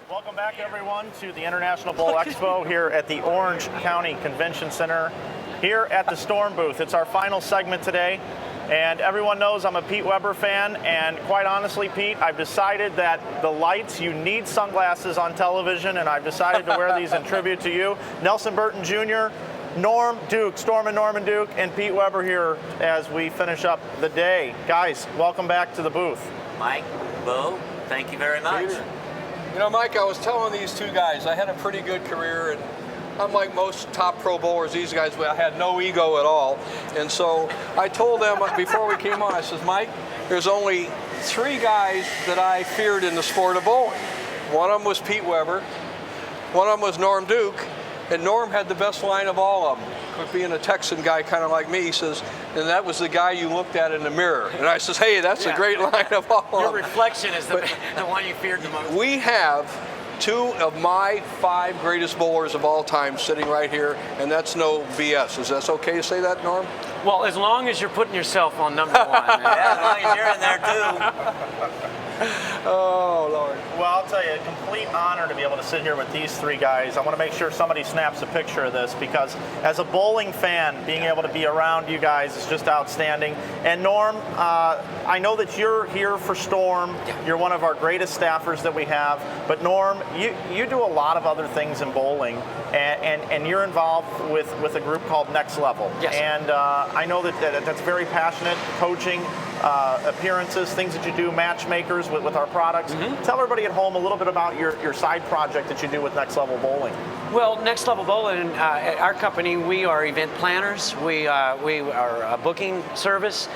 Welcome back, everyone, to the International Bowl Expo here at the Orange County Convention Center here at the Storm booth. It's our final segment today, and everyone knows I'm a Pete Weber fan, and quite honestly, Pete, I've decided that the lights, you need sunglasses on television, and I've decided to wear these in tribute to you. Nelson Burton Jr., Norm Duke, Storm Norman Duke, and Pete Weber here as we finish up the day. Guys, welcome back to the booth. Mike, Bo, thank you very much. Peter. You know, Mike, I was telling these two guys, I had a pretty good career, and unlike most top pro bowlers, these guys, I had no ego at all. And so I told them before we came on, I says, Mike, there's only 3 guys that I feared in the sport of bowling. One of them was Pete Weber, one of them was Norm Duke, and Norm had the best line of all of them. Being a Texan guy kind of like me, he says, and that was the guy you looked at in the mirror. And I says, hey, that's a great line of all of them. Your reflection is the one you feared the most. We have 2 of my 5 greatest bowlers of all time sitting right here, and that's no BS. Is that okay to say that, Norm? Well, as long as you're putting yourself on number 1. Yeah, as long as you're in there too. Oh, Lord. Well, I'll tell you, a complete honor to be able to sit here with these 3 guys. I want to make sure somebody snaps a picture of this, because as a bowling fan, being able to be around you guys is just outstanding. And Norm, I know that you're here for Storm. You're one of our greatest staffers that we have. But Norm, you do a lot of other things in bowling, and you're involved with a group called Next Level. Yes. And I know that's very passionate, coaching, appearances, things that you do, matchmakers with our products. Mm-hmm. Tell everybody at home a little bit about your side project that you do with Next Level Bowling. Well, Next Level Bowling, at our company, we are event planners. We are a booking service.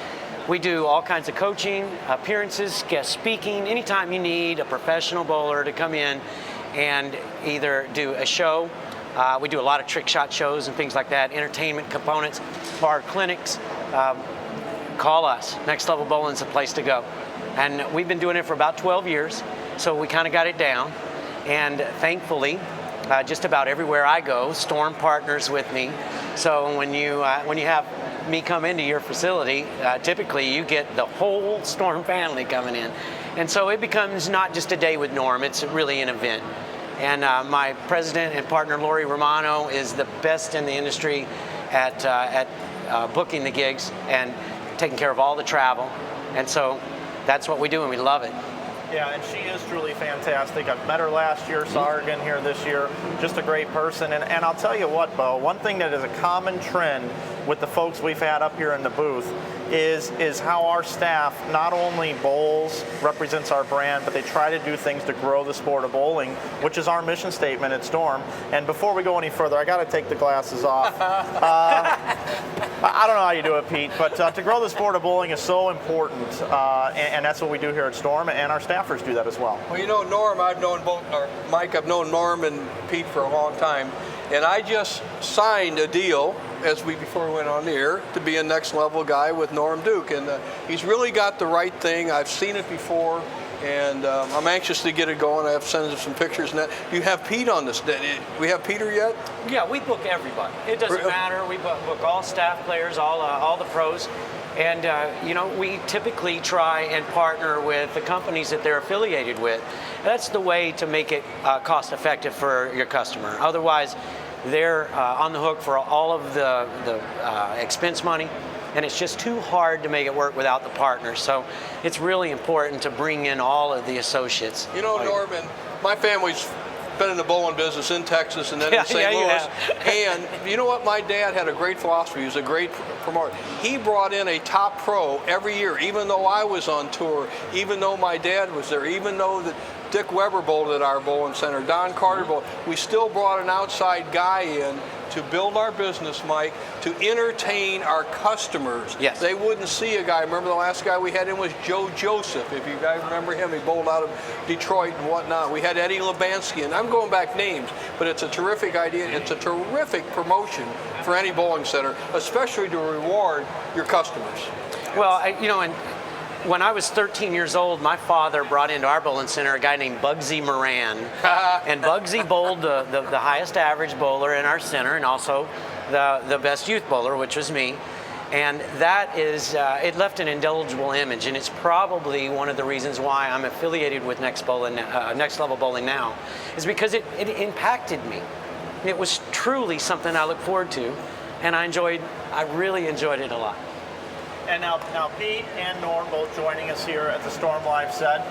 We do all kinds of coaching, appearances, guest speaking. Anytime you need a professional bowler to come in and either do a show, we do a lot of trick shot shows and things like that, entertainment components, bar clinics. Call us. Next Level Bowling's the place to go. And we've been doing it for about 12 years, so we kind of got it down. And thankfully, just about everywhere I go, Storm partners with me. So when you have me come into your facility, typically you get the whole Storm family coming in. And so it becomes not just a day with Norm, it's really an event. And my president and partner, Lori Romano, is the best in the industry at booking the gigs and taking care of all the travel. And so that's what we do, and we love it. Yeah, and she is truly fantastic. I've met her last year, saw her again here this year. Just a great person. And I'll tell you what, Bo, one thing that is a common trend with the folks we've had up here in the booth is how our staff not only bowls, represents our brand, but they try to do things to grow the sport of bowling, which is our mission statement at Storm. And before we go any further, I got to take the glasses off. I don't know how you do it, Pete, but to grow the sport of bowling is so important, and that's what we do here at Storm, and our staffers do that as well. Well, you know, Norm, I've known both, or Mike, I've known Norm and Pete for a long time, and I just signed a deal before we went on the air to be a Next Level guy with Norm Duke, and he's really got the right thing. I've seen it before, and I'm anxious to get it going. I've sent him some pictures and that. You have Pete on this. We have Peter yet? Yeah, we book everybody. It doesn't matter. We book all staff players, all the pros. And, you know, we typically try and partner with the companies that they're affiliated with. That's the way to make it cost effective for your customer. Otherwise, they're on the hook for all of the expense money, and it's just too hard to make it work without the partners. So it's really important to bring in all of the associates. You know, Norman, my family's been in the bowling business in Texas and then in St. Louis. And you know what? My dad had a great philosophy. He was a great promoter. He brought in a top pro every year, even though I was on tour, even though my dad was there, even though that Dick Weber bowled at our bowling center, Don Carter bowled. We still brought an outside guy in to build our business, Mike, to entertain our customers. Yes. They wouldn't see a guy. Remember the last guy we had in was Joe Joseph. If you guys remember him, he bowled out of Detroit and whatnot. We had Eddie Lebansky, and I'm going back names, but it's a terrific idea. It's a terrific promotion for any bowling center, especially to reward your customers. Well, you know, and when I was 13 years old, my father brought into our bowling center a guy named Bugsy Moran. And Bugsy bowled the highest average bowler in our center, and also the best youth bowler, which was me. And that is, it left an indelible image, and it's probably one of the reasons why I'm affiliated with Next Level Bowling now, is because it impacted me. It was truly something I look forward to, and I really enjoyed it a lot. And now Pete and Norm both joining us here at the Storm Live set.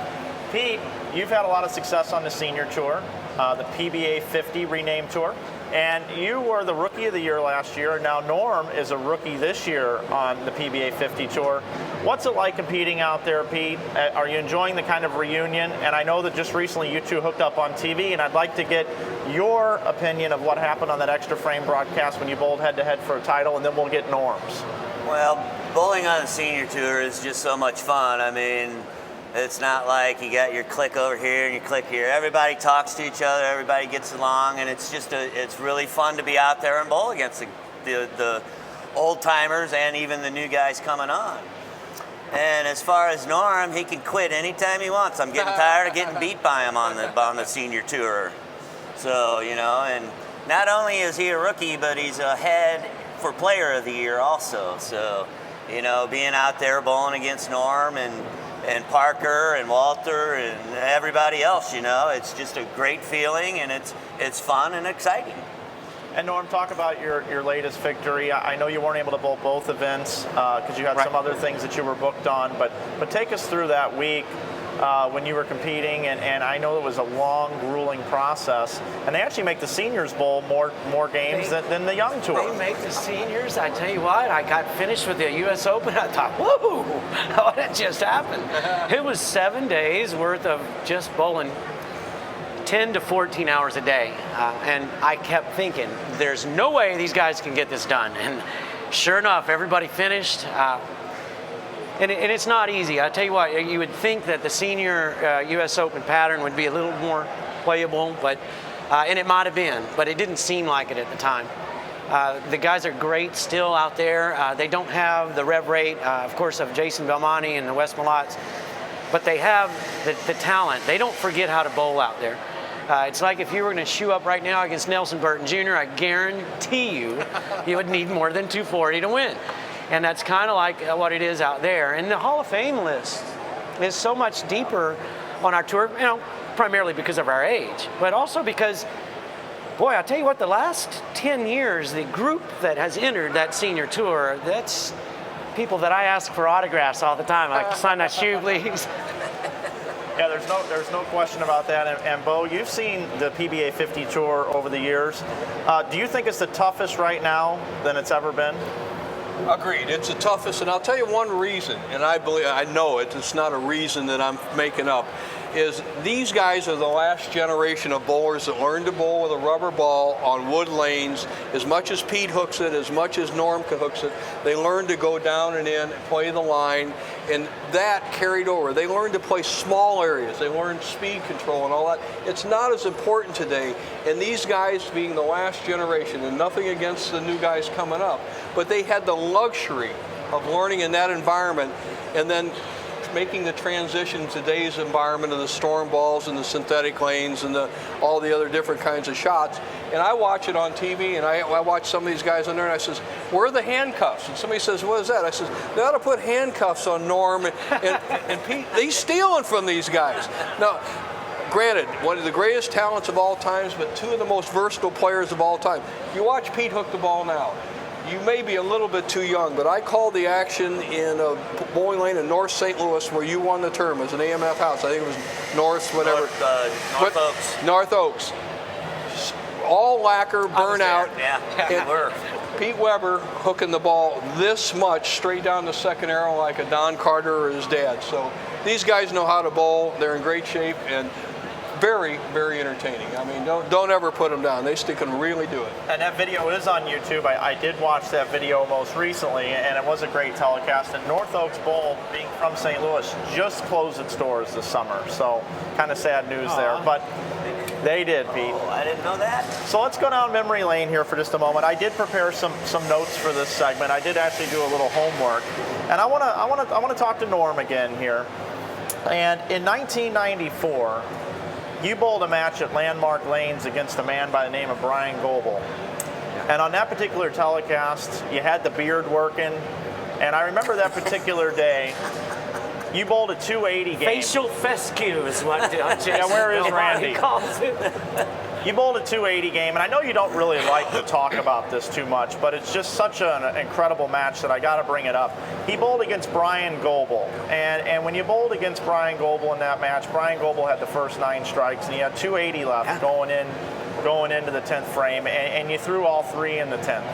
Pete, you've had a lot of success on the senior tour, the PBA 50 renamed tour, and you were the Rookie of the Year last year. Now Norm is a rookie this year on the PBA 50 tour. What's it like competing out there, Pete? Are you enjoying the kind of reunion? And I know that just recently you two hooked up on TV, and I'd like to get your opinion of what happened on that Extra Frame broadcast when you bowled head-to-head for a title, and then we'll get Norm's. Well, bowling on the senior tour is just so much fun. I mean, it's not like you got your clique over here and your clique here. Everybody talks to each other, everybody gets along, and it's just it's really fun to be out there and bowl against the old timers and even the new guys coming on. And as far as Norm, he can quit anytime he wants. I'm getting tired of getting beat by him on the senior tour. So, you know, and not only is he a rookie, but he's ahead for Player of the Year also. So, you know, being out there bowling against Norm and Parker and Walter and everybody else, you know, it's just a great feeling, and it's fun and exciting. And Norm, talk about your latest victory. I know you weren't able to bowl both events because you had some other things that you were booked on, but take us through that week when you were competing, and I know it was a long, grueling process, and they actually make the seniors bowl more games than the young tour. They make the seniors. I tell you what, I got finished with the U.S. Open. I thought, whoa, how did that just happen? It was 7 days worth of just bowling 10 to 14 hours a day, and I kept thinking, there's no way these guys can get this done. And sure enough, everybody finished. And it's not easy. I tell you what, you would think that the senior U.S. Open pattern would be a little more playable, but and it might have been, but it didn't seem like it at the time. The guys are great still out there. They don't have the rev rate, of course, of Jason Belmonte and the West Malots, but they have the talent. They don't forget how to bowl out there. It's like if you were going to shoe up right now against Nelson Burton Jr., I guarantee you would need more than 240 to win. And that's kind of like what it is out there. And the Hall of Fame list is so much deeper on our tour, you know, primarily because of our age, but also because, boy, I'll tell you what, the last 10 years, the group that has entered that senior tour, that's people that I ask for autographs all the time. Like, sign that shoe, please. Yeah, there's no question about that. And Bo, you've seen the PBA 50 tour over the years. Do you think it's the toughest right now than it's ever been? Agreed. It's the toughest, and I'll tell you one reason, and I know it. It's not a reason that I'm making up. Is these guys are the last generation of bowlers that learned to bowl with a rubber ball on wood lanes. As much as Pete hooks it, as much as Norm hooks it, they learned to go down and in, play the line, and that carried over. They learned to play small areas. They learned speed control and all that. It's not as important today, and these guys being the last generation, and nothing against the new guys coming up, but they had the luxury of learning in that environment and then making the transition to today's environment of the storm balls and the synthetic lanes and all the other different kinds of shots. And I watch it on TV, and I watch some of these guys on there, and I says, where are the handcuffs? And somebody says, what is that? I says, they ought to put handcuffs on Norm and Pete. He's stealing from these guys. Now, granted, one of the greatest talents of all times, but two of the most versatile players of all time. You watch Pete hook the ball now. You may be a little bit too young, but I called the action in a bowling lane in North St. Louis where you won the term as an AMF house. I think it was North, whatever. North Oaks. North Oaks. All lacquer, burnout. Yeah. Pete Weber hooking the ball this much straight down the second arrow like a Don Carter or his dad. So these guys know how to bowl. They're in great shape and very, very entertaining. I mean, don't ever put them down. They still can really do it. And that video is on YouTube. I did watch that video most recently, and it was a great telecast. And North Oaks Bowl, being from St. Louis, just closed its doors this summer. So kind of sad news there. But they did, Pete. Oh, I didn't know that. So let's go down memory lane here for just a moment. I did prepare some notes for this segment. I did actually do a little homework. And I want to talk to Norm again here. And in 1994, you bowled a match at Landmark Lanes against a man by the name of Brian Goebel. And on that particular telecast, you had the beard working. And I remember that particular day, you bowled a 280 game. Facial fescue is what Jason Yeah, where is Randy? calls it. You bowled a 280 game, and I know you don't really like to talk about this too much, but it's just such an incredible match that I got to bring it up. He bowled against Brian Goebel, and when you bowled against Brian Goebel in that match, Brian Goebel had the first 9 strikes, and he had 280 left going into the 10th frame, and you threw all 3 in the 10th.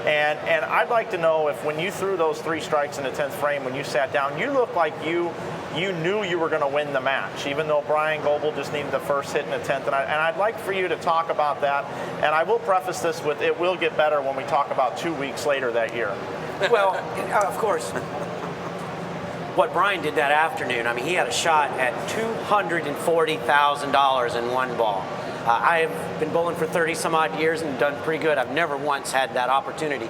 And I'd like to know if when you threw those 3 strikes in the 10th frame, when you sat down, you looked like you knew you were going to win the match, even though Brian Goebel just needed the first hit in the 10th. And I'd like for you to talk about that. And I will preface this with, it will get better when we talk about 2 weeks later that year. Well, of course, what Brian did that afternoon, I mean, he had a shot at $240,000 in one ball. I have been bowling for 30 some odd years and done pretty good. I've never once had that opportunity.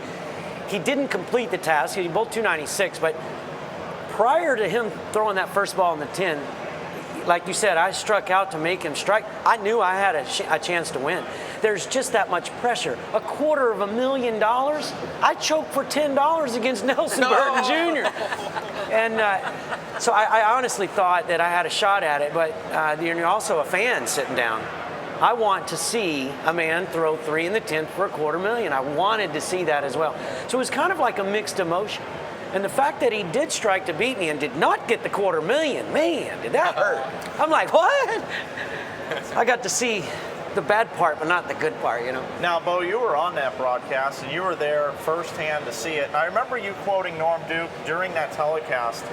He didn't complete the task. He bowled 296, but prior to him throwing that first ball in the 10, like you said, I struck out to make him strike. I knew I had a chance to win. There's just that much pressure. $250,000. I choked for $10 against Nelson Burton Jr. And so I honestly thought that I had a shot at it, but you're also a fan sitting down. I want to see a man throw 3 in the 10th for $250,000. I wanted to see that as well. So it was kind of like a mixed emotion. And the fact that he did strike to beat me and did not get the $250,000, man, did that hurt. I'm like, what? I got to see the bad part, but not the good part, you know. Now, Bo, you were on that broadcast, and you were there firsthand to see it. And I remember you quoting Norm Duke during that telecast.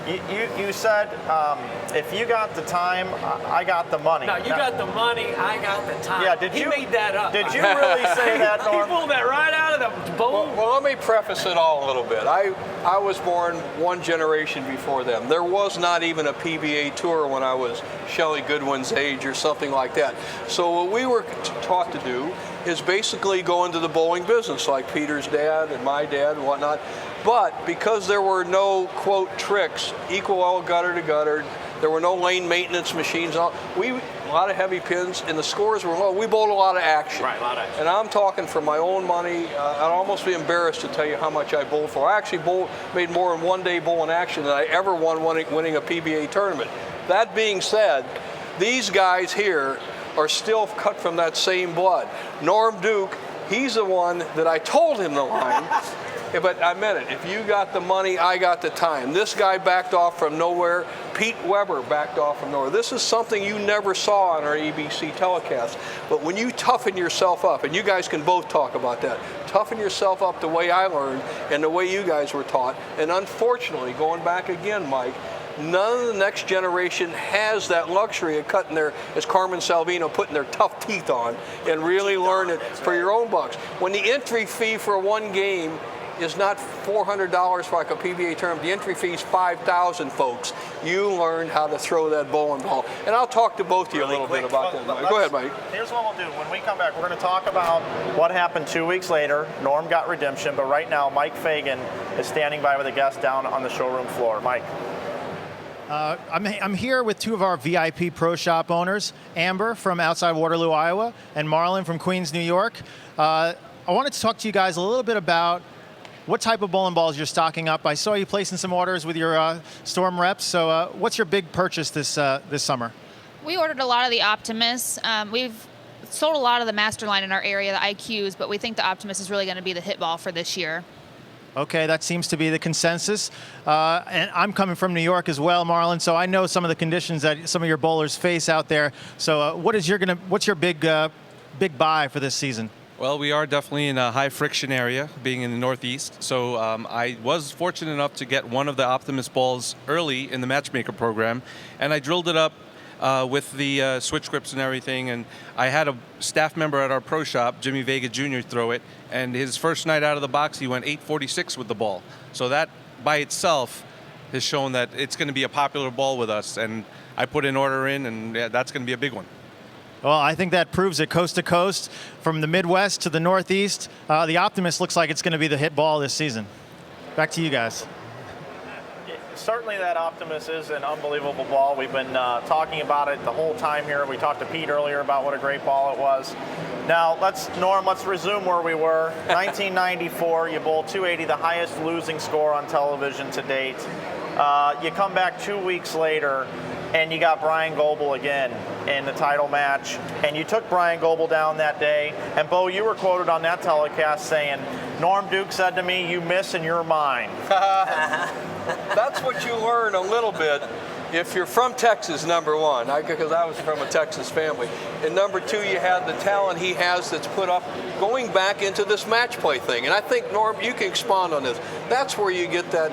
You said, if you got the time, I got the money. No, you got the money, I got the time. Yeah, he made that up. Did you really say that, Norm? He pulled that right out of the bowl. Well, let me preface it all a little bit. I was born one generation before them. There was not even a PBA tour when I was Shelley Goodwin's age or something like that. So what we were taught to do is basically go into the bowling business, like Peter's dad and my dad and whatnot. But because there were no, quote, tricks, equal well gutter to gutter, there were no lane maintenance machines, a lot of heavy pins, and the scores were low. We bowled a lot of action. Right, a lot of action. And I'm talking for my own money. I'd almost be embarrassed to tell you how much I bowled for. I actually made more in one day bowling action than I ever won winning a PBA tournament. That being said, these guys here are still cut from that same blood. Norm Duke, he's the one that I told him the line. But I meant it. If you got the money, I got the time. This guy backed off from nowhere. Pete Weber backed off from nowhere. This is something you never saw on our ABC telecast. But when you toughen yourself up, and you guys can both talk about that, toughen yourself up the way I learned and the way you guys were taught. And unfortunately, going back again, Mike, none of the next generation has that luxury of cutting their, as Carmen Salvino, putting their tough teeth on and really learn it for your own bucks. When the entry fee for one game is not $400 for like a PBA tournament. The entry fee is $5,000, folks. You learned how to throw that bowling ball. And I'll talk to both of you a little bit about that. Go ahead, Mike. Here's what we'll do. When we come back, we're going to talk about what happened 2 weeks later. Norm got redemption, but right now Mike Fagan is standing by with a guest down on the showroom floor. Mike. I'm here with 2 of our VIP Pro Shop owners, Amber from outside Waterloo, Iowa, and Marlon from Queens, New York. I wanted to talk to you guys a little bit about what type of bowling balls you're stocking up. I saw you placing some orders with your Storm reps. So what's your big purchase this summer? We ordered a lot of the Optimus. We've sold a lot of the Master line in our area, the IQs, but we think the Optimus is really going to be the hit ball for this year. Okay, that seems to be the consensus. And I'm coming from New York as well, Marlon, so I know some of the conditions that some of your bowlers face out there. So what's your big buy for this season? Well, we are definitely in a high friction area, being in the Northeast. So I was fortunate enough to get one of the Optimus balls early in the Matchmaker program, and I drilled it up with the switch grips and everything. And I had a staff member at our pro shop, Jimmy Vega Jr., throw it, and his first night out of the box, he went 846 with the ball. So that by itself has shown that it's going to be a popular ball with us. And I put an order in, and yeah, that's going to be a big one. Well, I think that proves it coast to coast, from the Midwest to the Northeast. The Optimus looks like it's going to be the hit ball this season. Back to you guys. certainly that Optimus is an unbelievable ball. We've been talking about it the whole time here. We talked to Pete earlier about what a great ball it was. Now, Norm, let's resume where we were. 1994, you bowled 280, the highest losing score on television to date. You come back 2 weeks later, and you got Brian Goebel again in the title match, and you took Brian Goebel down that day. And Bo, you were quoted on that telecast saying, "Norm Duke said to me, you miss and you're mine." That's what you learn a little bit if you're from Texas, number one, because I was from a Texas family. And number two, you have the talent he has that's put up going back into this match play thing. And I think, Norm, you can expound on this. That's where you get that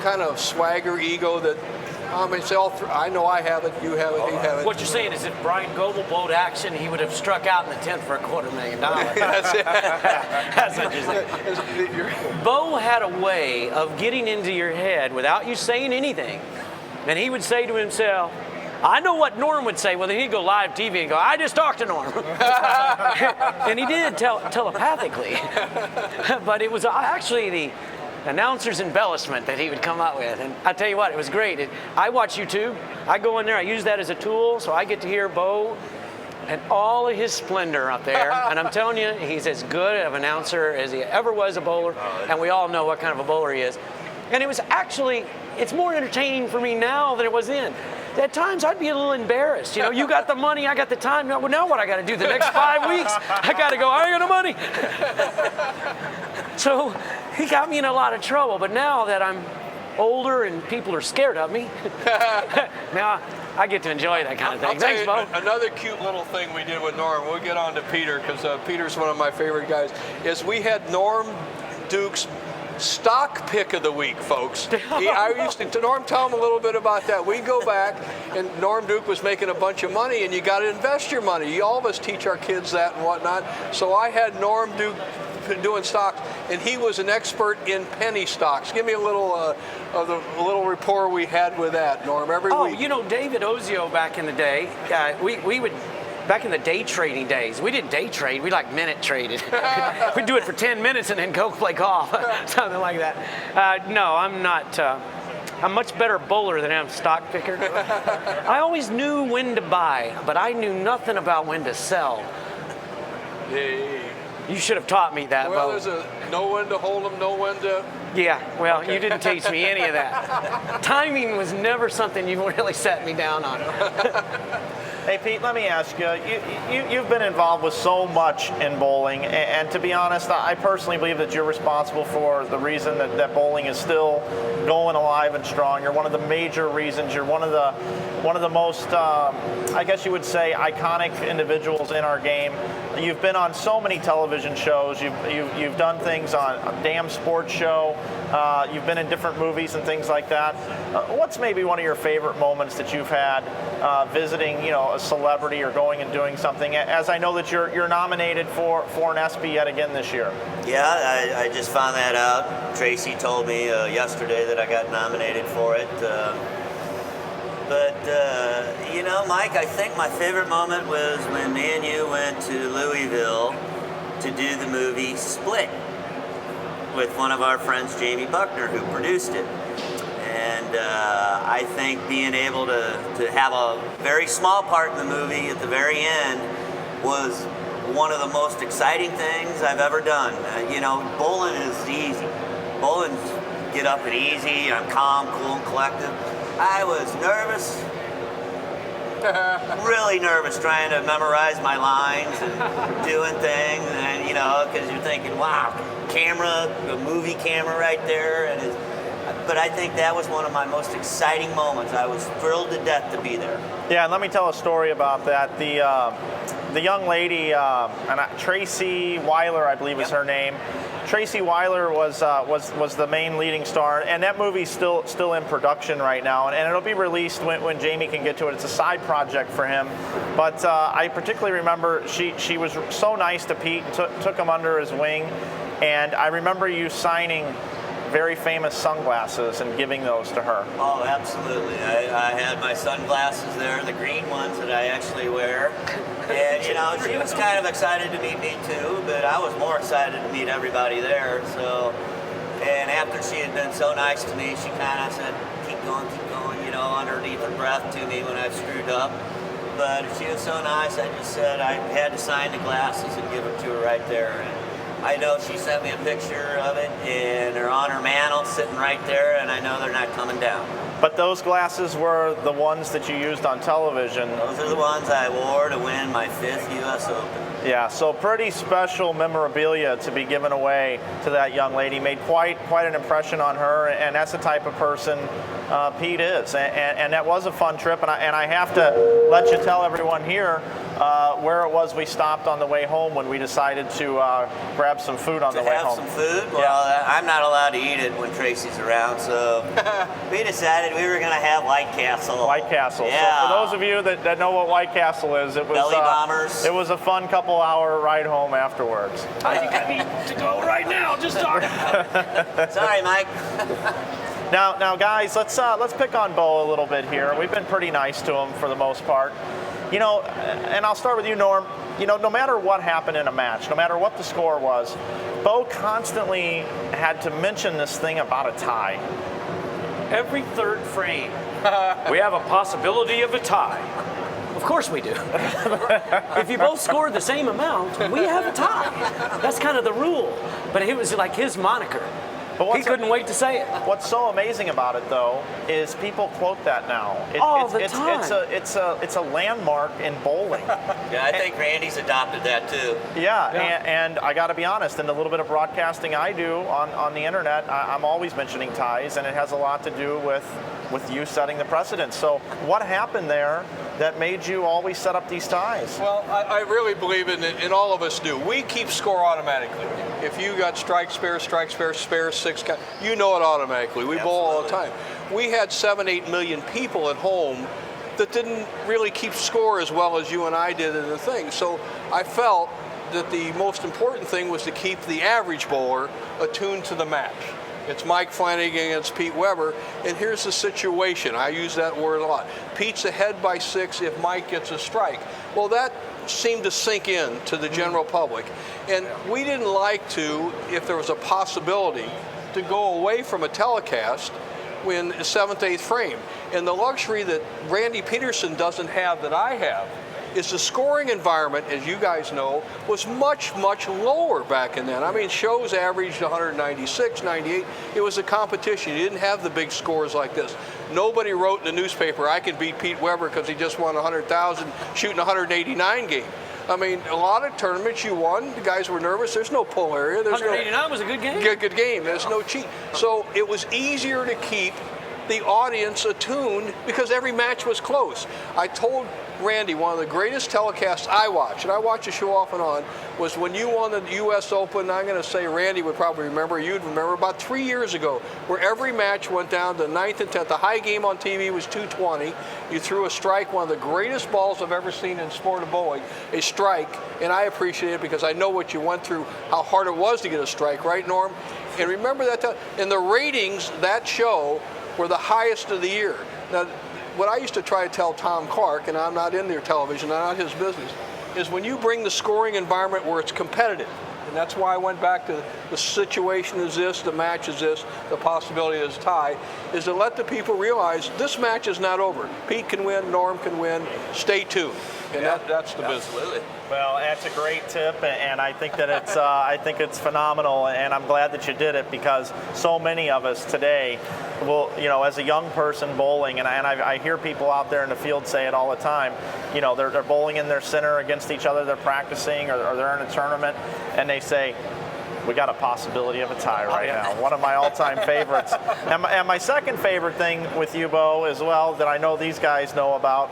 kind of swagger, ego that, I know I have it, you have it, he have it. What you're saying is if Brian Goebel bowled action, he would have struck out in the 10th for $250,000. That's it. That's what you're saying. Bo had a way of getting into your head without you saying anything. And he would say to himself, I know what Norm would say. Well, then he'd go live TV and go, I just talked to Norm. And he did telepathically. But it was actually the announcer's embellishment that he would come up with. And I tell you what, it was great. I watch YouTube. I go in there. I use that as a tool, so I get to hear Bo and all of his splendor up there. And I'm telling you, he's as good of an announcer as he ever was a bowler. And we all know what kind of a bowler he is. And it was actually, it's more entertaining for me now than it was then. At times, I'd be a little embarrassed. You know, you got the money, I got the time. Well, now what I got to do the next 5 weeks? I got to go, I ain't got no money. So he got me in a lot of trouble. But now that I'm older and people are scared of me, now I get to enjoy that kind of thing. Thanks, Bo. Another cute little thing we did with Norm, we'll get on to Peter, because Peter's one of my favorite guys, is we had Norm Duke's stock pick of the week, folks. I used to Norm, tell him a little bit about that. We go back, and Norm Duke was making a bunch of money, and you got to invest your money. All of us teach our kids that and whatnot. So I had Norm Duke doing stocks, and he was an expert in penny stocks. Give me a little of the little rapport we had with that, Norm, every week. You know, David Ozio back in the day, we would. Back in the day trading days, we didn't day trade, we like minute traded. We'd do it for 10 minutes and then go play golf, something like that. No, I'm not, I'm much better bowler than I'm stock picker. I always knew when to buy, but I knew nothing about when to sell. You should have taught me that, Well, Bo. there's a know when to hold them, know when to... Yeah, well, you didn't teach me any of that. Timing was never something you really set me down on. Hey, Pete, let me ask you, you've been involved with so much in bowling, and to be honest, I personally believe that you're responsible for the reason that bowling is still going alive and strong. You're one of the major reasons. You're one of the most, I guess you would say, iconic individuals in our game. You've been on so many television shows. You've done things on a damn sports show. You've been in different movies and things like that. What's maybe one of your favorite moments that you've had visiting, a celebrity or going and doing something? As I know that you're nominated for an ESPY yet again this year. Yeah, I just found that out. Tracy told me yesterday that I got nominated for it. But Mike, I think my favorite moment was when me and you went to Louisville to do the movie Split with one of our friends, Jamie Buckner, who produced it. And I think being able to have a very small part in the movie at the very end was one of the most exciting things I've ever done. Bowling is easy. Bowling, get up and easy. I'm calm, cool, and collective. I was nervous, really nervous, trying to memorize my lines and doing things, and because you're thinking, wow, camera, a movie camera right there, but I think that was one of my most exciting moments. I was thrilled to death to be there. Yeah, and let me tell a story about that. The young lady, Tracy Weiler, I believe is her name. Tracy Weiler was the main leading star, and that movie's still in production right now, and it'll be released when Jamie can get to it. It's a side project for him, but I particularly remember she was so nice to Pete, took him under his wing, and I remember you signing very famous sunglasses and giving those to her. Oh, absolutely. I had my sunglasses there, the green ones that I actually wear. And, she was kind of excited to meet me too, but I was more excited to meet everybody there. So, And after she had been so nice to me, she kind of said, keep going, you know, underneath her breath to me when I screwed up. But she was so nice, I just said I had to sign the glasses and give them to her right there. And I know she sent me a picture of it, and they're on her mantle, sitting right there, and I know they're not coming down. But those glasses were the ones that you used on television. Those are the ones I wore to win my 5th U.S. Open. Yeah, so pretty special memorabilia to be given away to that young lady. Made quite an impression on her, and that's the type of person Pete is. And that was a fun trip, and I have to let you tell everyone here where it was we stopped on the way home when we decided to grab some food on the way home. To have some food? Well, I'm not allowed to eat it when Tracy's around, so we decided we were going to have White Castle. White Castle. Yeah. So for those of you that know what White Castle is, it was Belly bombers. It was a fun couple-hour ride home afterwards. I think I need to go right now. Just talking about it. Sorry, Mike. Now, guys, let's pick on Bo a little bit here. We've been pretty nice to him for the most part. You know, and I'll start with you, Norm. You know, no matter what happened in a match, no matter what the score was, Bo constantly had to mention this thing about a tie. Every third frame, we have a possibility of a tie. Of course we do. If you both scored the same amount, we have a tie. That's kind of the rule. But it was like his moniker. But he couldn't wait to say it. What's so amazing about it, though, is people quote that now. All the time. It's a landmark in bowling. Yeah, I think Randy's adopted that too. Yeah. And I got to be honest, in the little bit of broadcasting I do on the internet, I'm always mentioning ties, and it has a lot to do with you setting the precedent. So what happened there that made you always set up these ties? Well, I really believe in it, and all of us do. We keep score automatically. If you got strike, spare, 6 count, you know it automatically. We bowl all the time. We had 7-8 million people at home that didn't really keep score as well as you and I did in the thing. So I felt that the most important thing was to keep the average bowler attuned to the match. It's Mike Flanagan against Pete Weber, and here's the situation. I use that word a lot. Pete's ahead by 6 if Mike gets a strike. Well, that seemed to sink in to the general public, and we didn't like to, if there was a possibility, to go away from a telecast when 7th, 8th frame. And the luxury that Randy Pedersen doesn't have that I have is the scoring environment, as you guys know, was much, much lower back in then. I mean, shows averaged 196, 98. It was a competition. You didn't have the big scores like this. Nobody wrote in the newspaper, I can beat Pete Weber because he just won 100,000 shooting 189 game. I mean, a lot of tournaments you won, the guys were nervous. There's no pull area. 189 was a good game. Good game. There's no cheat. So it was easier to keep the audience attuned because every match was close. I told Randy, one of the greatest telecasts I watch, and I watch the show off and on, was when you won the U.S. Open. I'm going to say Randy would probably remember, you'd remember, about 3 years ago, where every match went down to 9th and 10th. The high game on TV was 220. You threw a strike, one of the greatest balls I've ever seen in sport of bowling, a strike, and I appreciate it because I know what you went through, how hard it was to get a strike, right, Norm? And remember that, in the ratings, that show were the highest of the year. Now, what I used to try to tell Tom Clark, and I'm not in their television, I'm not his business, is when you bring the scoring environment where it's competitive, and that's why I went back to the situation is this, the match is this, the possibility is tie, is to let the people realize this match is not over. Pete can win, Norm can win, stay tuned. And that's the business. Absolutely. Well, that's a great tip, and I think that it's phenomenal, and I'm glad that you did it because so many of us today will, you know, as a young person bowling, and I hear people out there in the field say it all the time, you know, they're bowling in their center against each other, they're practicing, or they're in a tournament, and they say, we got a possibility of a tie right now. One of my all-time favorites. And my second favorite thing with you, Bo, as well, that I know these guys know about,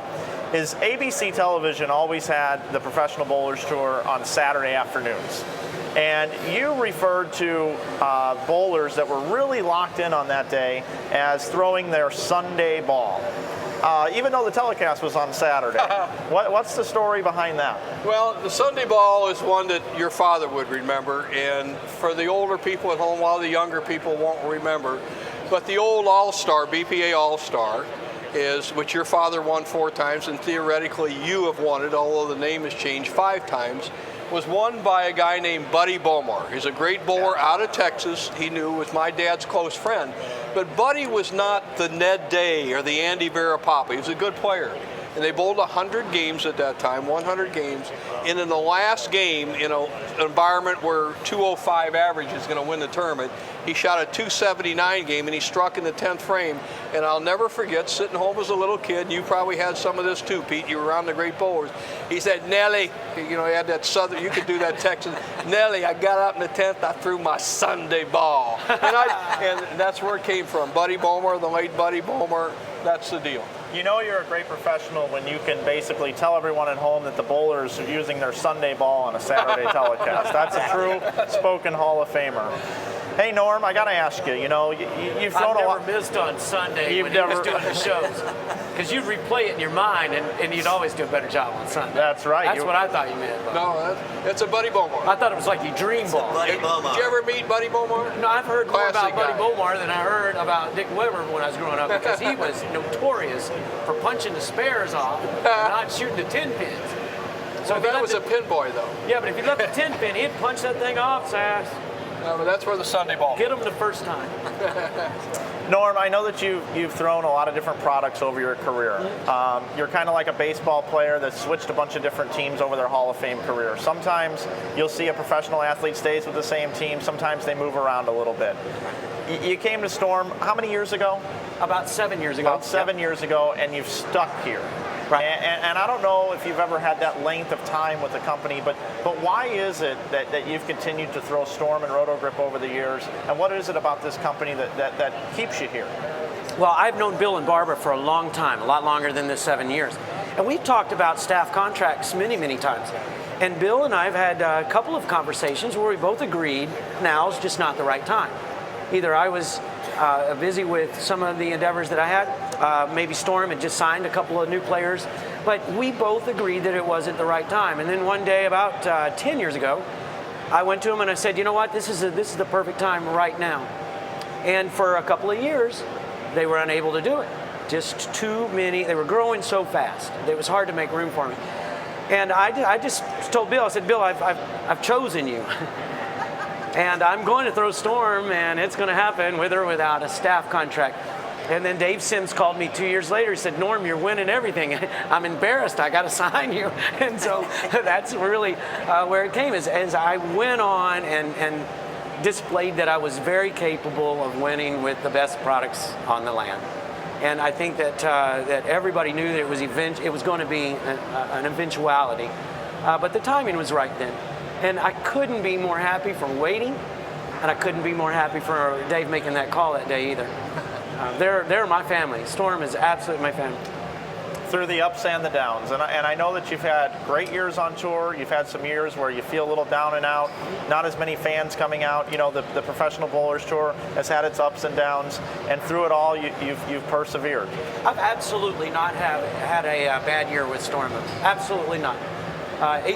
is ABC television always had the Professional Bowlers Tour on Saturday afternoons. And you referred to bowlers that were really locked in on that day as throwing their Sunday ball. Even though the telecast was on Saturday. What's the story behind that? Well, the Sunday ball is one that your father would remember, and for the older people at home, a lot of the younger people won't remember. But the old All-Star, BPA All-Star, is which your father won 4 times, and theoretically you have won it, although the name has changed 5 times, was won by a guy named Buddy Bomar. He's a great bowler out of Texas. He was my dad's close friend. But Buddy was not the Ned Day or the Andy Verapapa. He was a good player. And they bowled 100 games at that time, 100 games. And in the last game, in an environment where 205 average is going to win the tournament, he shot a 279 game and he struck in the 10th frame. And I'll never forget sitting home as a little kid. You probably had some of this too, Pete. You were around the great bowlers. He said, Nelly, he had that southern, you could do that Texan, Nelly, I got out in the 10th, I threw my Sunday ball. And that's where it came from. Buddy Bomar, the late Buddy Bomar, that's the deal. You know you're a great professional when you can basically tell everyone at home that the bowlers are using their Sunday ball on a Saturday telecast. That's a true spoken Hall of Famer. Hey Norm, I got to ask you. You've thrown a lot. I've never missed on Sunday You've when never... he was doing the shows, because you'd replay it in your mind, and you'd always do a better job on Sunday. That's right. That's what I thought you meant. Bob. No, it's a Buddy Bomar. I thought it was like you dream ball. Buddy Bomar. Did you ever meet Buddy Bomar? No, I've heard more about Classic Buddy guy. Bomar than I heard about Dick Weber when I was growing up, because he was notorious for punching the spares off, and not shooting the 10 pins. So That was a pin boy, though. Yeah, but if you left the 10 pin, he'd punch that thing off, so No, but that's where the Sunday ball. get him the first time. Norm, I know that you've thrown a lot of different products over your career. You're kind of like a baseball player that switched a bunch of different teams over their Hall of Fame career. Sometimes you'll see a professional athlete stays with the same team. Sometimes they move around a little bit. You came to Storm how many years ago? About 7 years ago. About 7 years ago, and you've stuck here. Right. And I don't know if you've ever had that length of time with the company, but why is it that you've continued to throw Storm and Roto-Grip over the years? And what is it about this company that keeps you here? Well, I've known Bill and Barbara for a long time, a lot longer than the 7 years. And we've talked about staff contracts many, many times. And Bill and I have had a couple of conversations where we both agreed now's just not the right time. Either I was busy with some of the endeavors that I had. Maybe Storm had just signed a couple of new players. But we both agreed that it wasn't the right time. And then one day, about 10 years ago, I went to him and I said, you know what, this is the perfect time right now. And for a couple of years, they were unable to do it. Just too many, they were growing so fast. It was hard to make room for me. And I just told Bill, I said, Bill, I've chosen you. And I'm going to throw Storm, and it's going to happen with or without a staff contract. And then Dave Sims called me 2 years later. He said, Norm, you're winning everything. I'm embarrassed. I got to sign you. And so that's really where it came, as I went on and displayed that I was very capable of winning with the best products on the land. And I think that everybody knew that it was going to be an eventuality. But the timing was right then. And I couldn't be more happy for waiting, and I couldn't be more happy for Dave making that call that day either. They're my family. Storm is absolutely my family. Through the ups and the downs, and I know that you've had great years on tour. You've had some years where you feel a little down and out, not as many fans coming out. You know, the Professional Bowlers Tour has had its ups and downs, and through it all, you've persevered. I've absolutely not had a bad year with Storm. Absolutely not.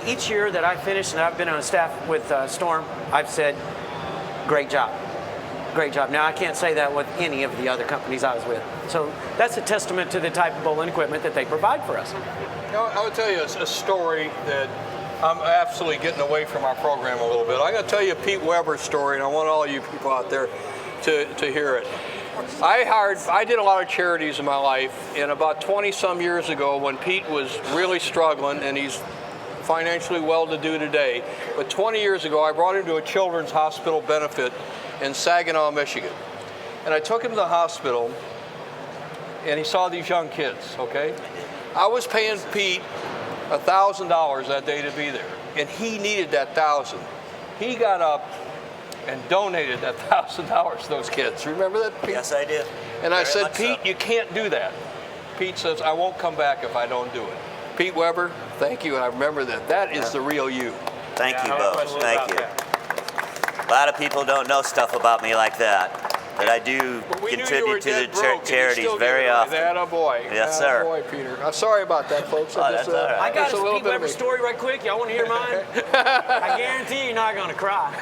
Each year that I finished and I've been on staff with Storm, I've said, great job. Great job. Now, I can't say that with any of the other companies I was with. So that's a testament to the type of bowling equipment that they provide for us. I would tell you a story that I'm absolutely getting away from our program a little bit. I'm going to tell you Pete Weber's story, and I want all you people out there to hear it. I did a lot of charities in my life, and about 20-some years ago when Pete was really struggling, and he's financially well-to-do today, but 20 years ago I brought him to a children's hospital benefit in Saginaw, Michigan. And I took him to the hospital, and he saw these young kids, okay? I was paying Pete $1,000 that day to be there, and he needed that $1,000. He got up and donated that $1,000 to those kids. Remember that, Pete? Yes, I did. And I Very said, much Pete, so. you can't do that. Pete says, I won't come back if I don't do it. Pete Weber, thank you, and I remember that. That is the real you. Thank you, no Bo. question Thank about you. that. A lot of people don't know stuff about me like that, but I do But we knew you were contribute to dead the broke, and you charities still very give it away. often. That a boy. Yes, That sir. a boy, Peter. I'm sorry about that, folks. Oh, that's all right. I got that's a a little Pete bit of Weber me. story right quick. Y'all want to hear mine? I guarantee you're not going to cry.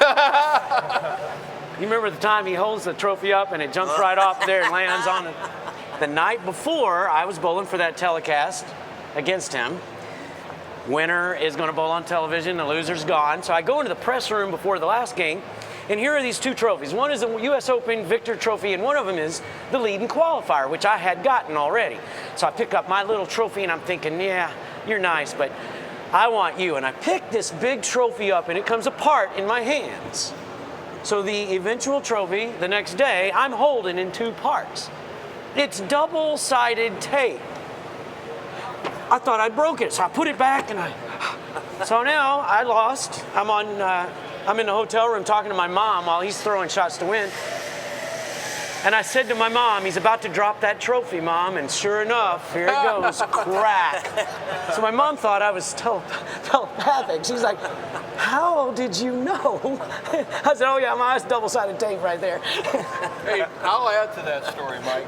You remember the time he holds the trophy up and it jumps right off there and lands on it? The night before, I was bowling for that telecast against him. Winner is going to bowl on television, the loser's gone. So I go into the press room before the last game, and here are these two trophies. One is the U.S. Open Victor Trophy, and one of them is the leading qualifier, which I had gotten already. So I pick up my little trophy, and I'm thinking, yeah, you're nice, but I want you. And I pick this big trophy up, and it comes apart in my hands. So the eventual trophy, the next day, I'm holding in two parts. It's double-sided tape. I thought I broke it, so I put it back, and so now I lost. I'm in the hotel room talking to my mom while he's throwing shots to win. And I said to my mom, he's about to drop that trophy, Mom, and sure enough, here it goes, crack. So my mom thought I was telepathic. She's like, how did you know? I said, oh yeah, that's double-sided tape right there. Hey, I'll add to that story, Mike.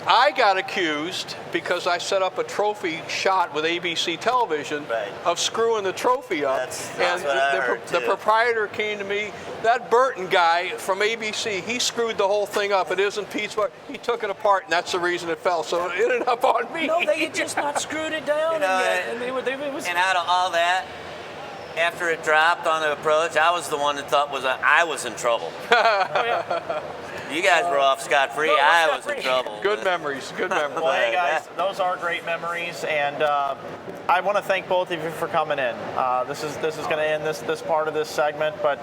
I got accused because I set up a trophy shot with ABC television of screwing the trophy up. That's what I heard, the proprietor came to me, that Burton guy from ABC, he screwed the whole thing up. It isn't Pete's, but he took it apart, and that's the reason it fell. So it ended up on me. No, they had just not screwed it down. You know, and out of all that, after it dropped on the approach, I was the one that thought I was in trouble. You guys were off scot-free. No, I was in trouble. Good memories. Good memories. Well, hey guys, those are great memories, and I want to thank both of you for coming in. This is going to end this part of this segment, but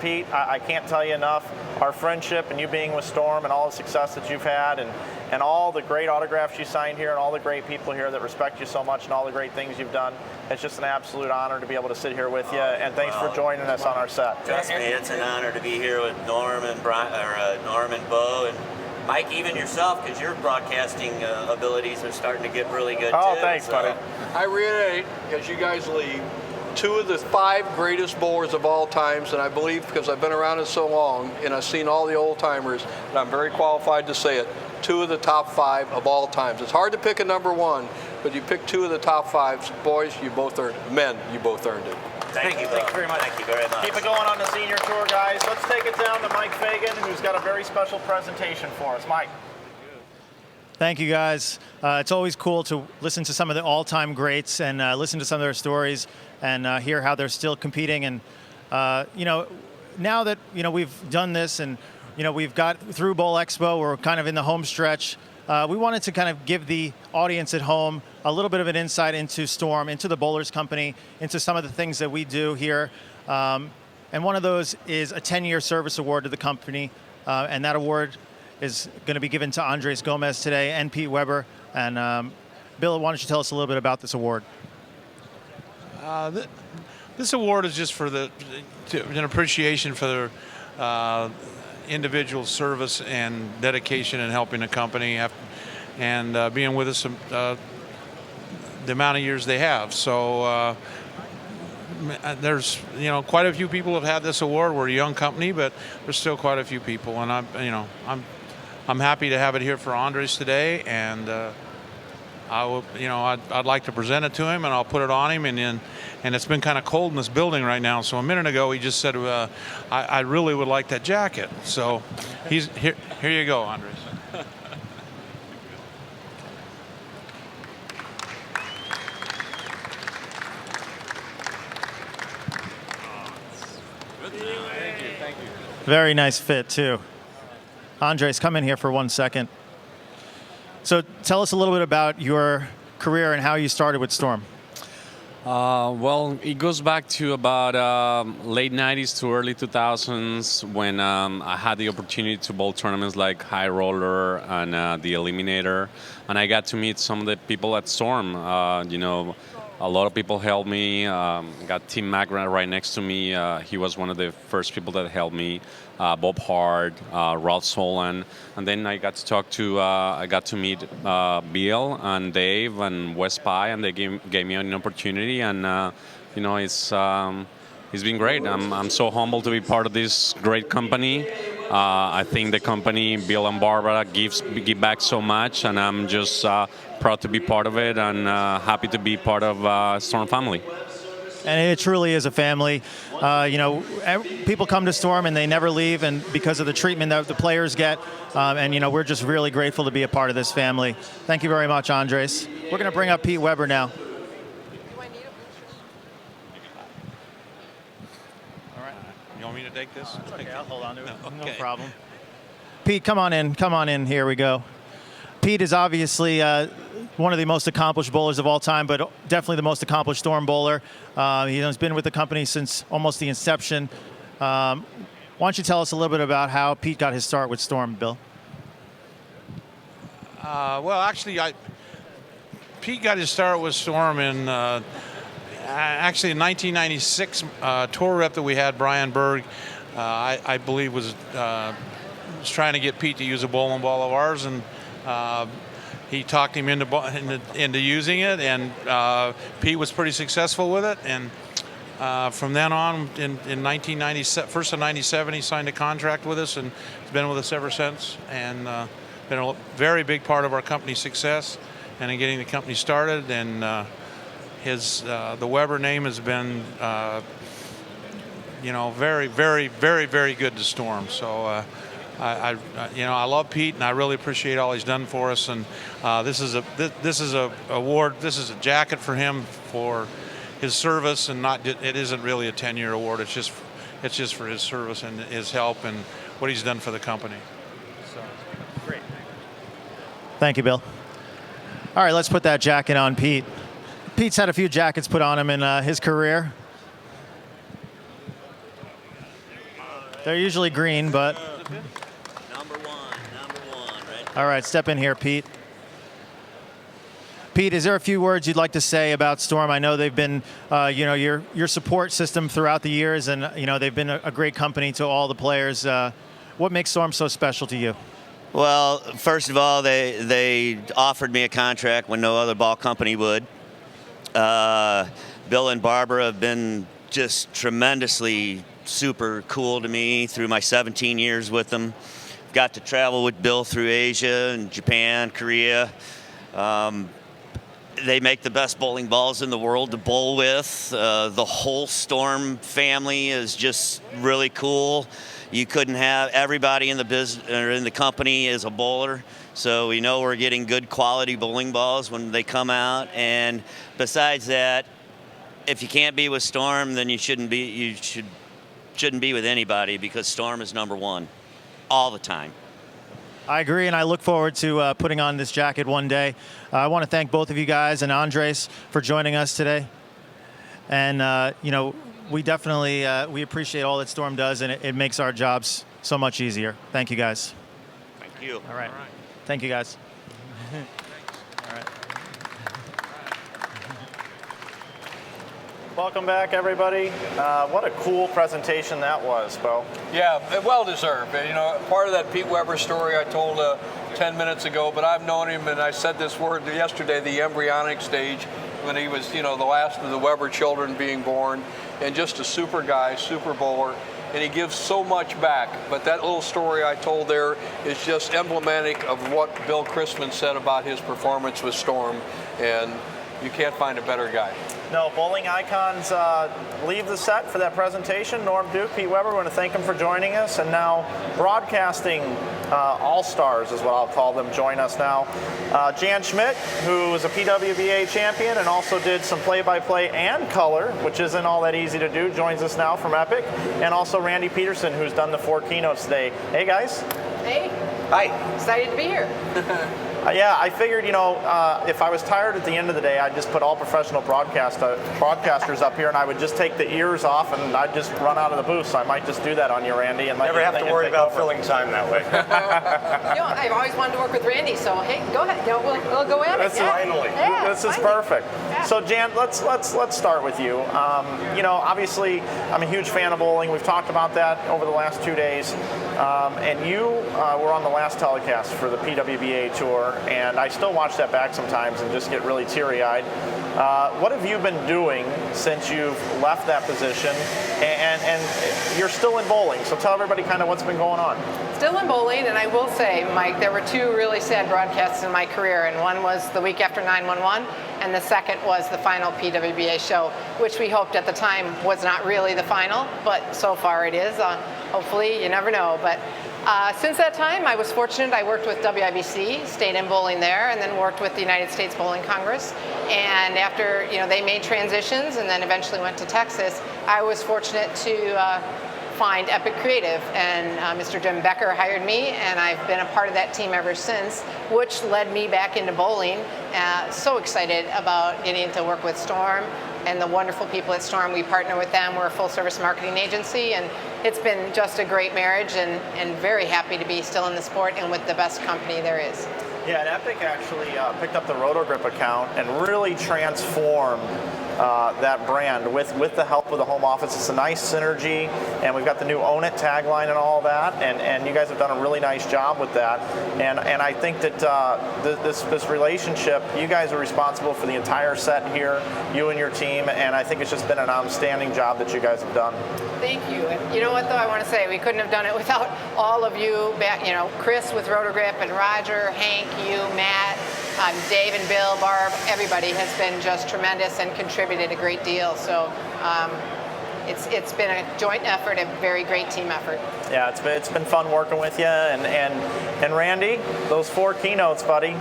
Pete, I can't tell you enough. Our friendship and you being with Storm and all the success that you've had, and all the great autographs you signed here, and all the great people here that respect you so much, and all the great things you've done. It's just an absolute honor to be able to sit here with you, and thanks for joining us on our set. Trust me, it's an honor to be here with Norm and Bo, and Mike, even yourself, because your broadcasting abilities are starting to get really good Oh, too. thanks, buddy. I reiterate, as you guys leave, 2 of the 5 greatest bowlers of all times, and I believe because I've been around it so long and I've seen all the old timers, and I'm very qualified to say it, 2 of the top 5 of all times. It's hard to pick a number 1, but you pick 2 of the top 5s. Boys, you both earned it. Men, you both earned it. Thank you very much. Thank you very much. Keep it going on the senior tour, guys. Let's take it down to Mike Fagan, who's got a very special presentation for us. Mike. Thank you, guys. It's always cool to listen to some of the all-time greats and listen to some of their stories and hear how they're still competing. And now that we've done this and we've got through Bowl Expo, we're kind of in the home stretch. We wanted to kind of give the audience at home a little bit of an insight into Storm, into the Bowlers Company, into some of the things that we do here. And one of those is a 10-year service award to the company, and that award is going to be given to Andres Gomez today and Pete Weber. And Bill, why don't you tell us a little bit about this award? This award is just for an appreciation for their individual service and dedication in helping the company and being with us the amount of years they have. So there's quite a few people have had this award. We're a young company, but there's still quite a few people, and I'm happy to have it here for Andres today, and I'd like to present it to him, and I'll put it on him, and it's been kind of cold in this building right now. So a minute ago he just said, I really would like that jacket. So he's here. Here you go, Andres. Thank you. Very nice fit, too. Andres, come in here for 1 second. So tell us a little bit about your career and how you started with Storm. Well, it goes back to about late 90s to early 2000s when I had the opportunity to bowl tournaments like High Roller and the Eliminator. And I got to meet some of the people at Storm. A lot of people helped me. Got Tim McGrath right next to me. He was one of the first people that helped me. Bob Hart, Ralph Solan, and then I got to meet Bill and Dave and Wes Pye, and they gave me an opportunity, and it's been great. I'm so humbled to be part of this great company. I think the company, Bill and Barbara, give back so much, and I'm just proud to be part of it and happy to be part of Storm family. And it truly is a family. People come to Storm and they never leave, and because of the treatment that the players get. We're just really grateful to be a part of this family. Thank you very much, Andres. We're going to bring up Pete Weber now. You want me to take this? It's okay, I'll hold on to it. Okay. No problem. Pete, come on in. Come on in. Here we go. Pete is obviously one of the most accomplished bowlers of all time, but definitely the most accomplished storm bowler. He's been with the company since almost the inception. Why don't you tell us a little bit about how Pete got his start with Storm, Bill? Well, actually, Pete got his start with Storm in actually in 1996 tour rep that we had. Brian Berg, I believe, was trying to get Pete to use a bowling ball of ours, and he talked him into using it, and Pete was pretty successful with it. And from then on, in 1997, first of '97, he signed a contract with us, and he's been with us ever since, and been a very big part of our company's success and in getting the company started. And the Weber name has been, very, very, very, very good to Storm. So. I love Pete, and I really appreciate all he's done for us. And this is a award. This is a jacket for him for his service, and it isn't really a 10-year award. It's just for his service and his help and what he's done for the company. So. Great. Thank you, Bill. All right, let's put that jacket on Pete. Pete's had a few jackets put on him in his career. They're usually green, but. Number one, right? All right, step in here, Pete. Pete, is there a few words you'd like to say about Storm? I know they've been, your support system throughout the years, and they've been a great company to all the players. What makes Storm so special to you? Well, first of all, they offered me a contract when no other ball company would. Bill and Barbara have been just tremendously super cool to me through my 17 years with them. Got to travel with Bill through Asia and Japan, Korea. They make the best bowling balls in the world to bowl with. The whole Storm family is just really cool. You couldn't have everybody in the business or in the company as a bowler, so we know we're getting good quality bowling balls when they come out. And besides that, if you can't be with Storm, then you shouldn't be with anybody, because Storm is number one all the time. I agree, and I look forward to putting on this jacket one day. I want to thank both of you guys and Andres for joining us today. And, we definitely we appreciate all that Storm does, and it makes our jobs so much easier. Thank you, guys. Thank you. All right. Thank you, guys. All right. Welcome back, everybody. What a cool presentation that was, Bo. Yeah, well deserved. Part of that Pete Weber story I told 10 minutes ago, but I've known him, and I said this word yesterday, the embryonic stage, when he was, the last of the Weber children being born, and just a super guy, super bowler, and he gives so much back. But that little story I told there is just emblematic of what Bill Chrisman said about his performance with Storm, and you can't find a better guy. No, bowling icons leave the set for that presentation. Norm Duke, Pete Weber, we want to thank them for joining us. And now broadcasting all-stars is what I'll call them, join us now. Jan Schmidt, who is a PWBA champion and also did some play-by-play and color, which isn't all that easy to do, joins us now from Epic. And also Randy Pedersen, who's done the 4 keynotes today. Hey, guys. Hey. Hi. Excited to be here. Yeah, I figured, if I was tired at the end of the day, I'd just put all professional broadcasters up here, and I would just take the ears off, and I'd just run out of the booth. So I might just do that on you, Randy. And never have to worry about filling time that way. I've always wanted to work with Randy, so hey, go ahead. We'll go at it. Finally. Yeah, this is finally. perfect. Yeah. So Jan, let's start with you. Obviously, I'm a huge fan of bowling. We've talked about that over the last 2 days, and you were on the last telecast for the PWBA tour. And I still watch that back sometimes and just get really teary-eyed. What have you been doing since you've left that position? And you're still in bowling, so tell everybody kind of what's been going on. Still in bowling, and I will say, Mike, there were 2 really sad broadcasts in my career, and one was the week after 9/11, and the second was the final PWBA show, which we hoped at the time was not really the final, but so far it is. Hopefully, you never know. But since that time, I was fortunate. I worked with WIBC, stayed in bowling there, and then worked with the United States Bowling Congress. And after they made transitions and then eventually went to Texas, I was fortunate to find Epic Creative, and Mr. Jim Becker hired me, and I've been a part of that team ever since, which led me back into bowling. So excited about getting to work with Storm and the wonderful people at Storm. We partner with them. We're a full-service marketing agency, and it's been just a great marriage, and very happy to be still in the sport and with the best company there is. Yeah, and Epic actually picked up the Rotogrip account and really transformed that brand with the help of the home office. It's a nice synergy, and we've got the new Own It tagline and all that, and you guys have done a really nice job with that. And I think that this relationship, you guys are responsible for the entire set here, you and your team, and I think it's just been an outstanding job that you guys have done. Thank you. And you know what, though, I want to say, we couldn't have done it without all of you, Chris with Rotogrip, and Roger, Hank, you, Matt, Dave and Bill, Barb, everybody has been just tremendous and contributed a great deal. So it's been a joint effort, a very great team effort. Yeah, it's been fun working with you. And Randy, those 4 keynotes, buddy,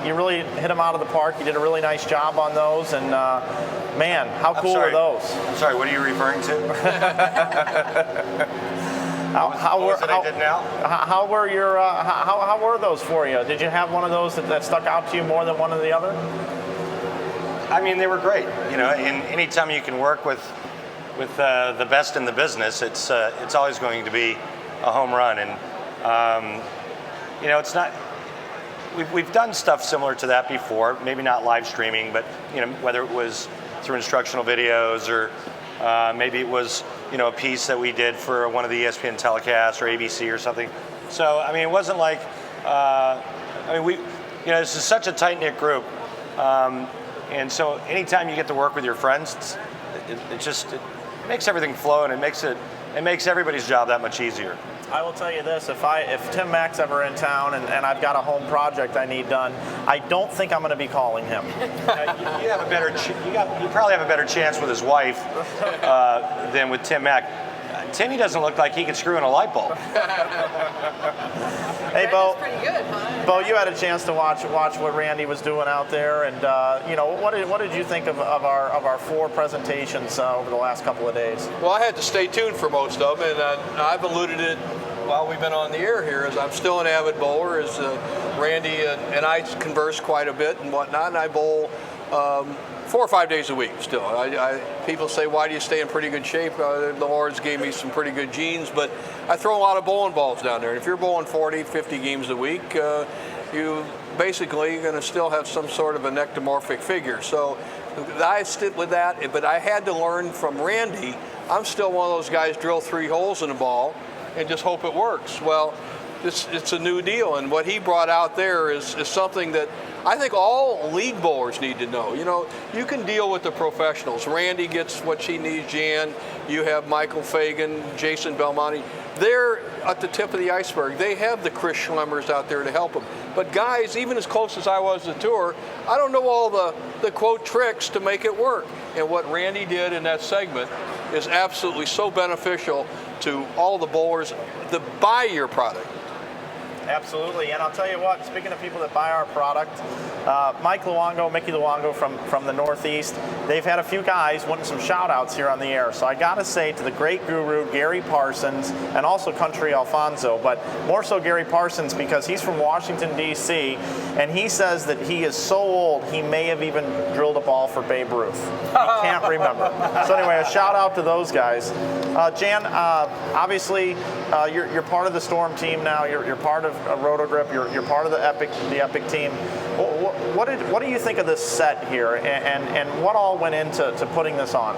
you really hit them out of the park. You did a really nice job on those. And man, how cool were those? I'm sorry, what are you referring to? How were your? How were those for you? Did you have one of those that stuck out to you more than one or the other? I mean, they were great. You know, anytime you can work with the best in the business, it's always going to be a home run. And you know, it's not. We've done stuff similar to that before. Maybe not live streaming, but you know, whether it was through instructional videos or maybe it was, you know, a piece that we did for one of the ESPN telecasts or ABC or something. So, I mean, it wasn't like, this is such a tight-knit group. And so anytime you get to work with your friends, it makes everything flow, and it makes everybody's job that much easier. I will tell you this, if Tim Mack's ever in town and I've got a home project I need done, I don't think I'm going to be calling him. You have a better, you probably have a better chance with his wife than with Tim Mack. Timmy doesn't look like he could screw in a light bulb. Hey, Bo. Pretty good, huh? Bo, you had a chance to watch what Randy was doing out there, and what did you think of our 4 presentations over the last couple of days? Well, I had to stay tuned for most of them, and I've alluded it while we've been on the air here, as I'm still an avid bowler, as Randy and I converse quite a bit and whatnot, and I bowl 4 or 5 days a week still. People say, why do you stay in pretty good shape? The Lord's gave me some pretty good genes, but I throw a lot of bowling balls down there. And if you're bowling 40, 50 games a week, you basically going to still have some sort of an ectomorphic figure. So I stick with that, but I had to learn from Randy. I'm still one of those guys, drill 3 holes in a ball and just hope it works. Well, it's a new deal, and what he brought out there is something that I think all league bowlers need to know. You know, you can deal with the professionals. Randy gets what she needs, Jan. You have Michael Fagan, Jason Belmonte. They're at the tip of the iceberg. They have the Chris Schlemmers out there to help them. But guys, even as close as I was to the tour, I don't know all the quote tricks to make it work. And what Randy did in that segment is absolutely so beneficial to all the bowlers that buy your product. Absolutely, and I'll tell you what, speaking of people that buy our product, Mickey Luongo from the Northeast, they've had a few guys wanting some shout outs here on the air. So I gotta say to the great guru, Gary Parsons, and also Country Alfonso, but more so Gary Parsons because he's from Washington, D.C., and he says that he is so old he may have even drilled a ball for Babe Ruth. He can't remember. So anyway, a shout out to those guys. Jan, obviously you're part of the Storm team now. You're part of Rotogrip. You're part of the Epic team. What do you think of this set here, and what all went into putting this on?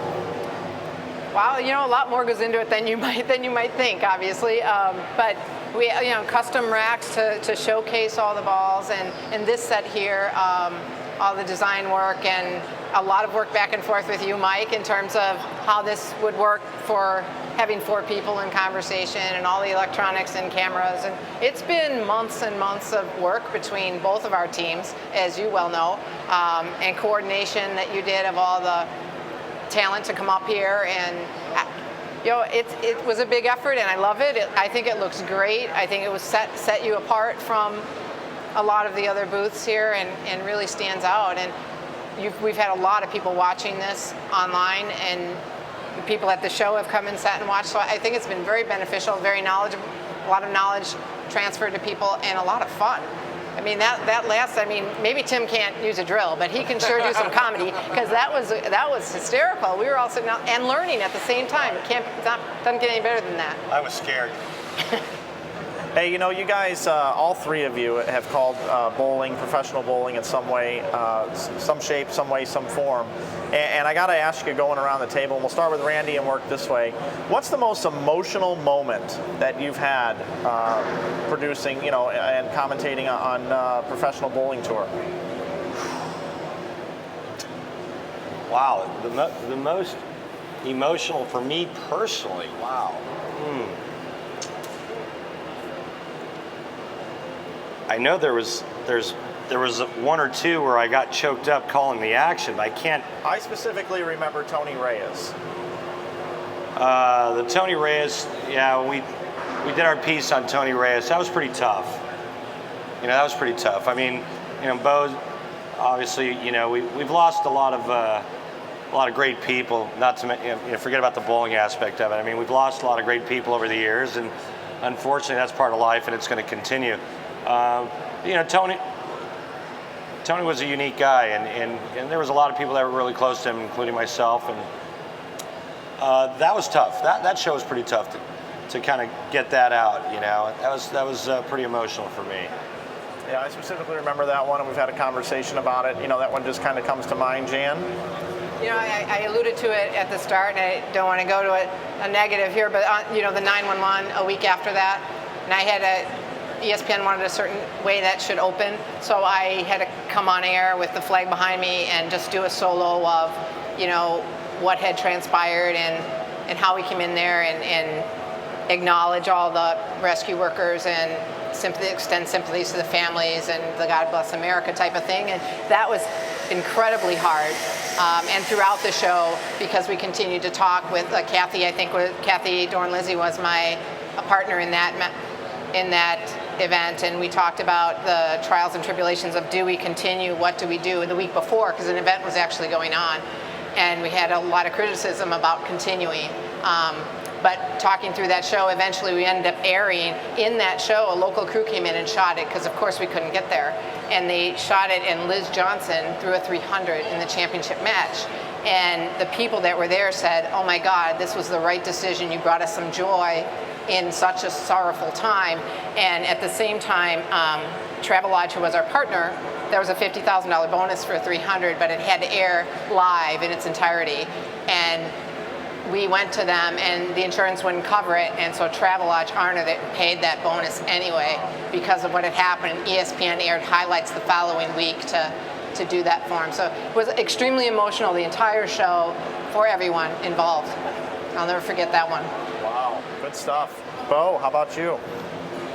Wow, you know, a lot more goes into it than you might think, obviously. But we, custom racks to showcase all the balls, and this set here, all the design work and a lot of work back and forth with you, Mike, in terms of how this would work for having 4 people in conversation and all the electronics and cameras. And it's been months and months of work between both of our teams, as you well know, and coordination that you did of all the talent to come up here. And it was a big effort, and I love it. I think it looks great. I think it was set you apart from a lot of the other booths here, and really stands out. And we've had a lot of people watching this online, and people at the show have come and sat and watched. So I think it's been very beneficial, very knowledgeable, a lot of knowledge transferred to people, and a lot of fun. I mean, that last, I mean, maybe Tim can't use a drill, but he can sure do some comedy, because that was hysterical. We were all sitting out and learning at the same time. Doesn't get any better than that. I was scared. Hey, you know, you guys, all three of you have called bowling, professional bowling in some way, some shape, some way, some form. And I got to ask you, going around the table, and we'll start with Randy and work this way. What's the most emotional moment that you've had producing, you know, and commentating on professional bowling tour? Wow, the most emotional for me personally. Wow. I know there was one or two where I got choked up calling the action, but I can't. I specifically remember Tony Reyes. The Tony Reyes, yeah, we did our piece on Tony Reyes. That was pretty tough. You know, that was pretty tough. I mean, you know, Bo, obviously, you know, we've lost a lot of great people. Not to you know, forget about the bowling aspect of it. I mean, we've lost a lot of great people over the years, and unfortunately, that's part of life, and it's going to continue. You know, Tony was a unique guy, and there was a lot of people that were really close to him, including myself, and that was tough. That show was pretty tough to kind of get that out. You know, that was pretty emotional for me. Yeah, I specifically remember that one, and we've had a conversation about it. You know, that one just kind of comes to mind, Jan. You know, I alluded to it at the start, and I don't want to go to a negative here, but you know, the 911 a week after that, and I had ESPN wanted a certain way that should open, so I had to come on air with the flag behind me and just do a solo of, you know, what had transpired and how we came in there and acknowledge all the rescue workers and simply extend sympathies to the families and the God Bless America type of thing. And that was incredibly hard. And throughout the show, because we continued to talk with Kathy, I think Kathy Dorn-Lizzie was my partner in that event, and we talked about the trials and tribulations of, do we continue, what do we do, the week before, because an event was actually going on, and we had a lot of criticism about continuing. But talking through that show, eventually we ended up airing in that show. A local crew came in and shot it, because of course we couldn't get there, and they shot it, and Liz Johnson threw a 300 in the championship match. And the people that were there said, "Oh my God, this was the right decision. You brought us some joy in such a sorrowful time." And at the same time, Travelodge, who was our partner, there was a $50,000 bonus for 300, but it had to air live in its entirety. And we went to them, and the insurance wouldn't cover it, and so Travelodge honored it and paid that bonus anyway because of what had happened. ESPN aired highlights the following week to do that for him. So it was extremely emotional, the entire show, for everyone involved. I'll never forget that one. Wow, good stuff. Bo, how about you?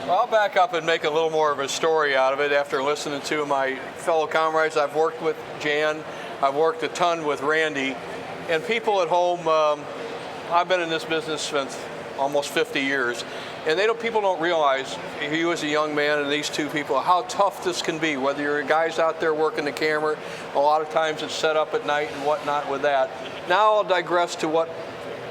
Well, I'll back up and make a little more of a story out of it after listening to my fellow comrades. I've worked with Jan, I've worked a ton with Randy, and people at home. I've been in this business since almost 50 years, and people don't realize, you as a young man and these two people, how tough this can be. Whether you're guys out there working the camera, a lot of times it's set up at night and whatnot with that. Now I'll digress to what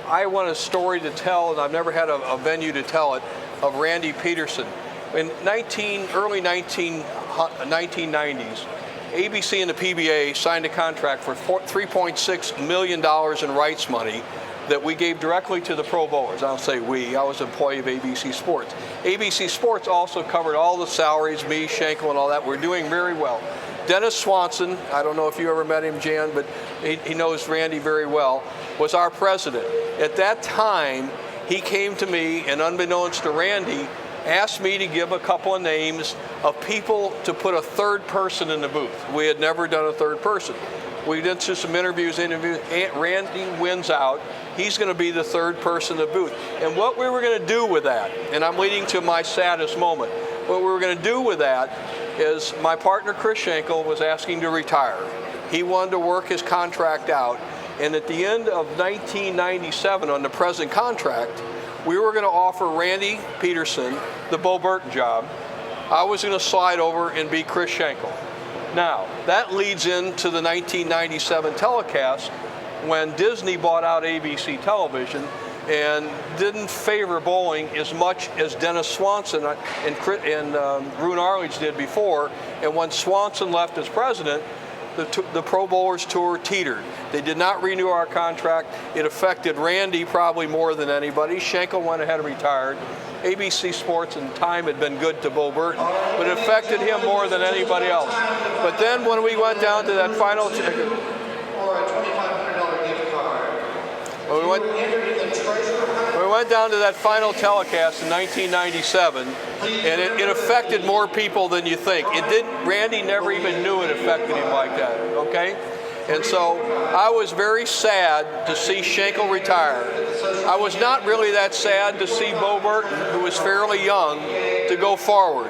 I want a story to tell, and I've never had a venue to tell it, of Randy Pedersen. In early 1990s, ABC and the PBA signed a contract for $3.6 million in rights money that we gave directly to the pro bowlers. I'll say we, I was an employee of ABC Sports. ABC Sports also covered all the salaries, me, Schenkel, and all that. We're doing very well. Dennis Swanson, I don't know if you ever met him, Jan, but he knows Randy very well, was our president. At that time, he came to me, and unbeknownst to Randy, asked me to give a couple of names of people to put a third person in the booth. We had never done a third person. We did some interviews. Randy wins out. He's going to be the third person in the booth. And what we were going to do with that, and I'm leading to my saddest moment, what we were going to do with that is my partner Chris Schenkel was asking to retire. He wanted to work his contract out, and at the end of 1997 on the present contract, we were going to offer Randy Pedersen the Bo Burton job. I was going to slide over and be Chris Schenkel. Now, that leads into the 1997 telecast when Disney bought out ABC Television and didn't favor bowling as much as Dennis Swanson and Rune Arledge did before. And when Swanson left as president, the Pro Bowlers Tour teetered. They did not renew our contract. It affected Randy probably more than anybody. Schenkel went ahead and retired. ABC Sports and Time had been good to Bo Burton, but it affected him more than anybody else. But then when we went down to that final, we went down to that final telecast in 1997, and it affected more people than you think. It didn't. Randy never even knew it affected him like that. Okay. And so I was very sad to see Schenkel retire. I was not really that sad to see Bo Burton, who was fairly young, to go forward.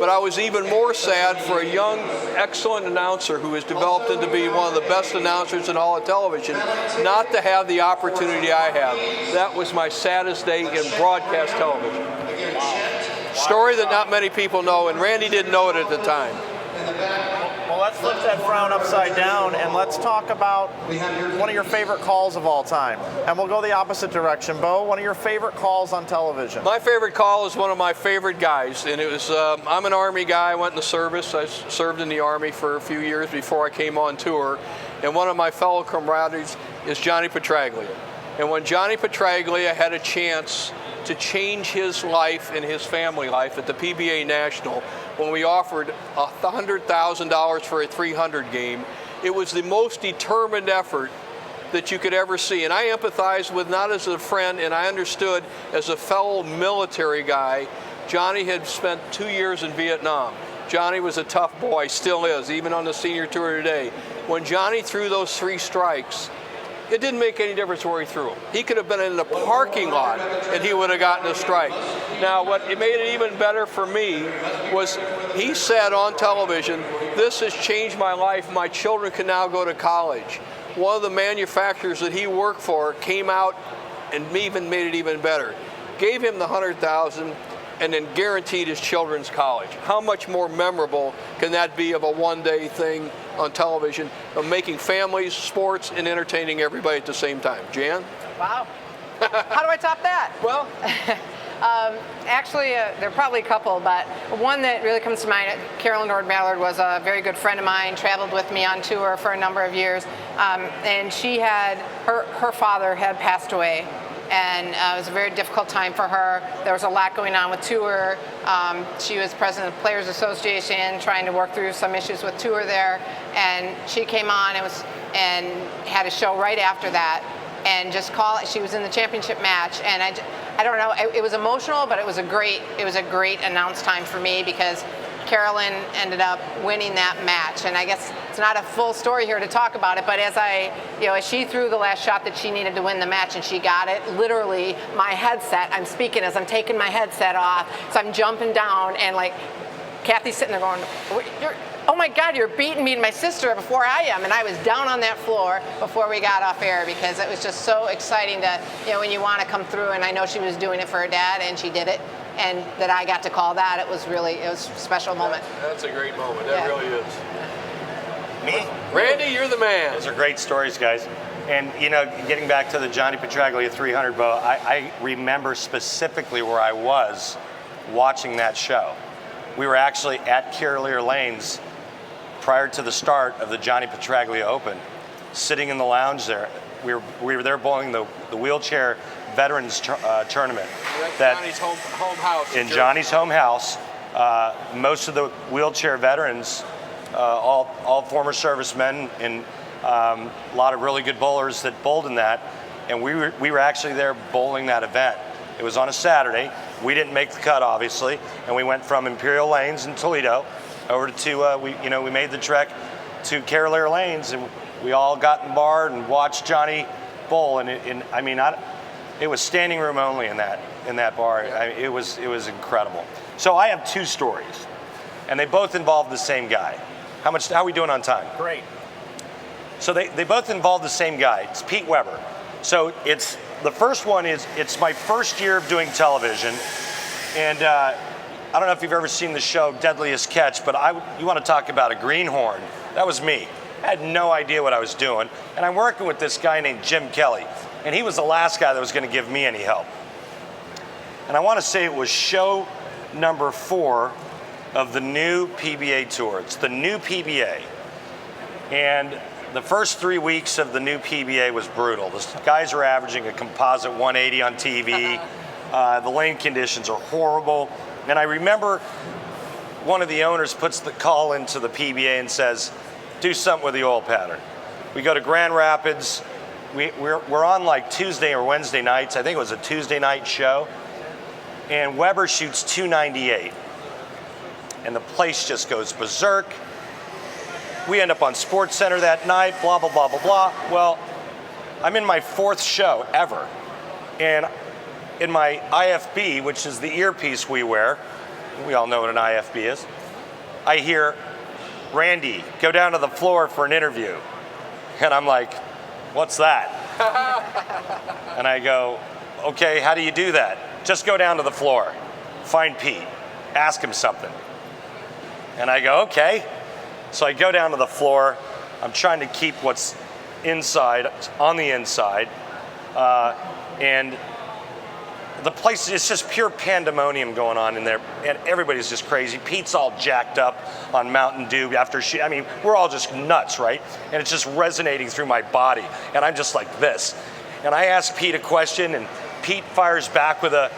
But I was even more sad for a young, excellent announcer who has developed into be one of the best announcers in all of television, not to have the opportunity I have. That was my saddest day in broadcast television. Story that not many people know, and Randy didn't know it at the time. Well, let's flip that frown upside down and let's talk about one of your favorite calls of all time. And we'll go the opposite direction. Bo, one of your favorite calls on television. My favorite call is one of my favorite guys, and it was, I'm an Army guy. I went in the service. I served in the Army for a few years before I came on tour. And one of my fellow camaraderies is Johnny Petraglia. And when Johnny Petraglia had a chance to change his life and his family life at the PBA National, when we offered $100,000 for a 300 game, it was the most determined effort that you could ever see. And I empathized with, not as a friend, and I understood as a fellow military guy. Johnny had spent 2 years in Vietnam. Johnny was a tough boy, still is, even on the senior tour today. When Johnny threw those 3 strikes, it didn't make any difference where he threw them. He could have been in the parking lot and he would have gotten a strike. Now, what it made it even better for me was he said on television, "This has changed my life. My children can now go to college." One of the manufacturers that he worked for came out and even made it even better. Gave him the $100,000 and then guaranteed his children's college. How much more memorable can that be of a one-day thing on television, of making families, sports, and entertaining everybody at the same time? Jan? Wow. How do I top that? Well, actually, there are probably a couple, but one that really comes to mind, Carolyn Nord-Mallard was a very good friend of mine, traveled with me on tour for a number of years, and she had, her father had passed away. And it was a very difficult time for her. There was a lot going on with tour. She was president of the Players Association, trying to work through some issues with tour there. And she came on and had a show right after that. And she was in the championship match. And I don't know, it was emotional, but it was a great announce time for me, because Carolyn ended up winning that match. And I guess it's not a full story here to talk about it, but as she threw the last shot that she needed to win the match and she got it, literally my headset, I'm speaking as I'm taking my headset off, so I'm jumping down, and like Kathy's sitting there going, "Oh my God, you're beating me and my sister before I am." And I was down on that floor before we got off air, because it was just so exciting to, when you want to come through, and I know she was doing it for her dad and she did it. And that I got to call that, it was a special moment. That's a great moment, that really is. Me? Randy, you're the man. Those are great stories, guys. And, getting back to the Johnny Petraglia 300, Bo, I remember specifically where I was watching that show. We were actually at Carolier Lanes prior to the start of the Johnny Petraglia Open, sitting in the lounge there. We were there bowling the wheelchair veterans tournament. Johnny's home house. In Johnny's home house. Most of the wheelchair veterans, all former servicemen, and a lot of really good bowlers that bowled in that. And we were actually there bowling that event. It was on a Saturday. We didn't make the cut, obviously, and we went from Imperial Lanes in Toledo over to we made the trek to Carolier Lanes, and we all got in bar and watched Johnny bowl. And it was standing room only in that bar. It was incredible. So I have 2 stories, and they both involve the same guy. How are we doing on time? Great. So they both involve the same guy. It's Pete Weber. So the first one is, it's my first year of doing television, and I don't know if you've ever seen the show Deadliest Catch, but you want to talk about a greenhorn. That was me. I had no idea what I was doing. And I'm working with this guy named Jim Kelly. And he was the last guy that was going to give me any help. And I want to say it was show number 4 of the new PBA tour. It's the new PBA. And the first 3 weeks of the new PBA was brutal. The guys are averaging a composite 180 on TV. The lane conditions are horrible. And I remember one of the owners puts the call into the PBA and says, do something with the oil pattern. We go to Grand Rapids. We're on like Tuesday or Wednesday nights. I think it was a Tuesday night show. And Weber shoots 298. And the place just goes berserk. We end up on Sports Center that night, blah, blah, blah, blah, blah. Well, I'm in my 4th show ever. And in my IFB, which is the earpiece we wear, we all know what an IFB is, I hear, Randy, go down to the floor for an interview. And I'm like, what's that? And I go, okay, how do you do that? Just go down to the floor, find Pete, ask him something. And I go, okay. So I go down to the floor. I'm trying to keep what's inside, on the inside. And the place is just pure pandemonium going on in there. And everybody's just crazy. Pete's all jacked up on Mountain Dew after I mean, we're all just nuts, right? And it's just resonating through my body. And I'm just like this. And I ask Pete a question, and Pete fires back with a,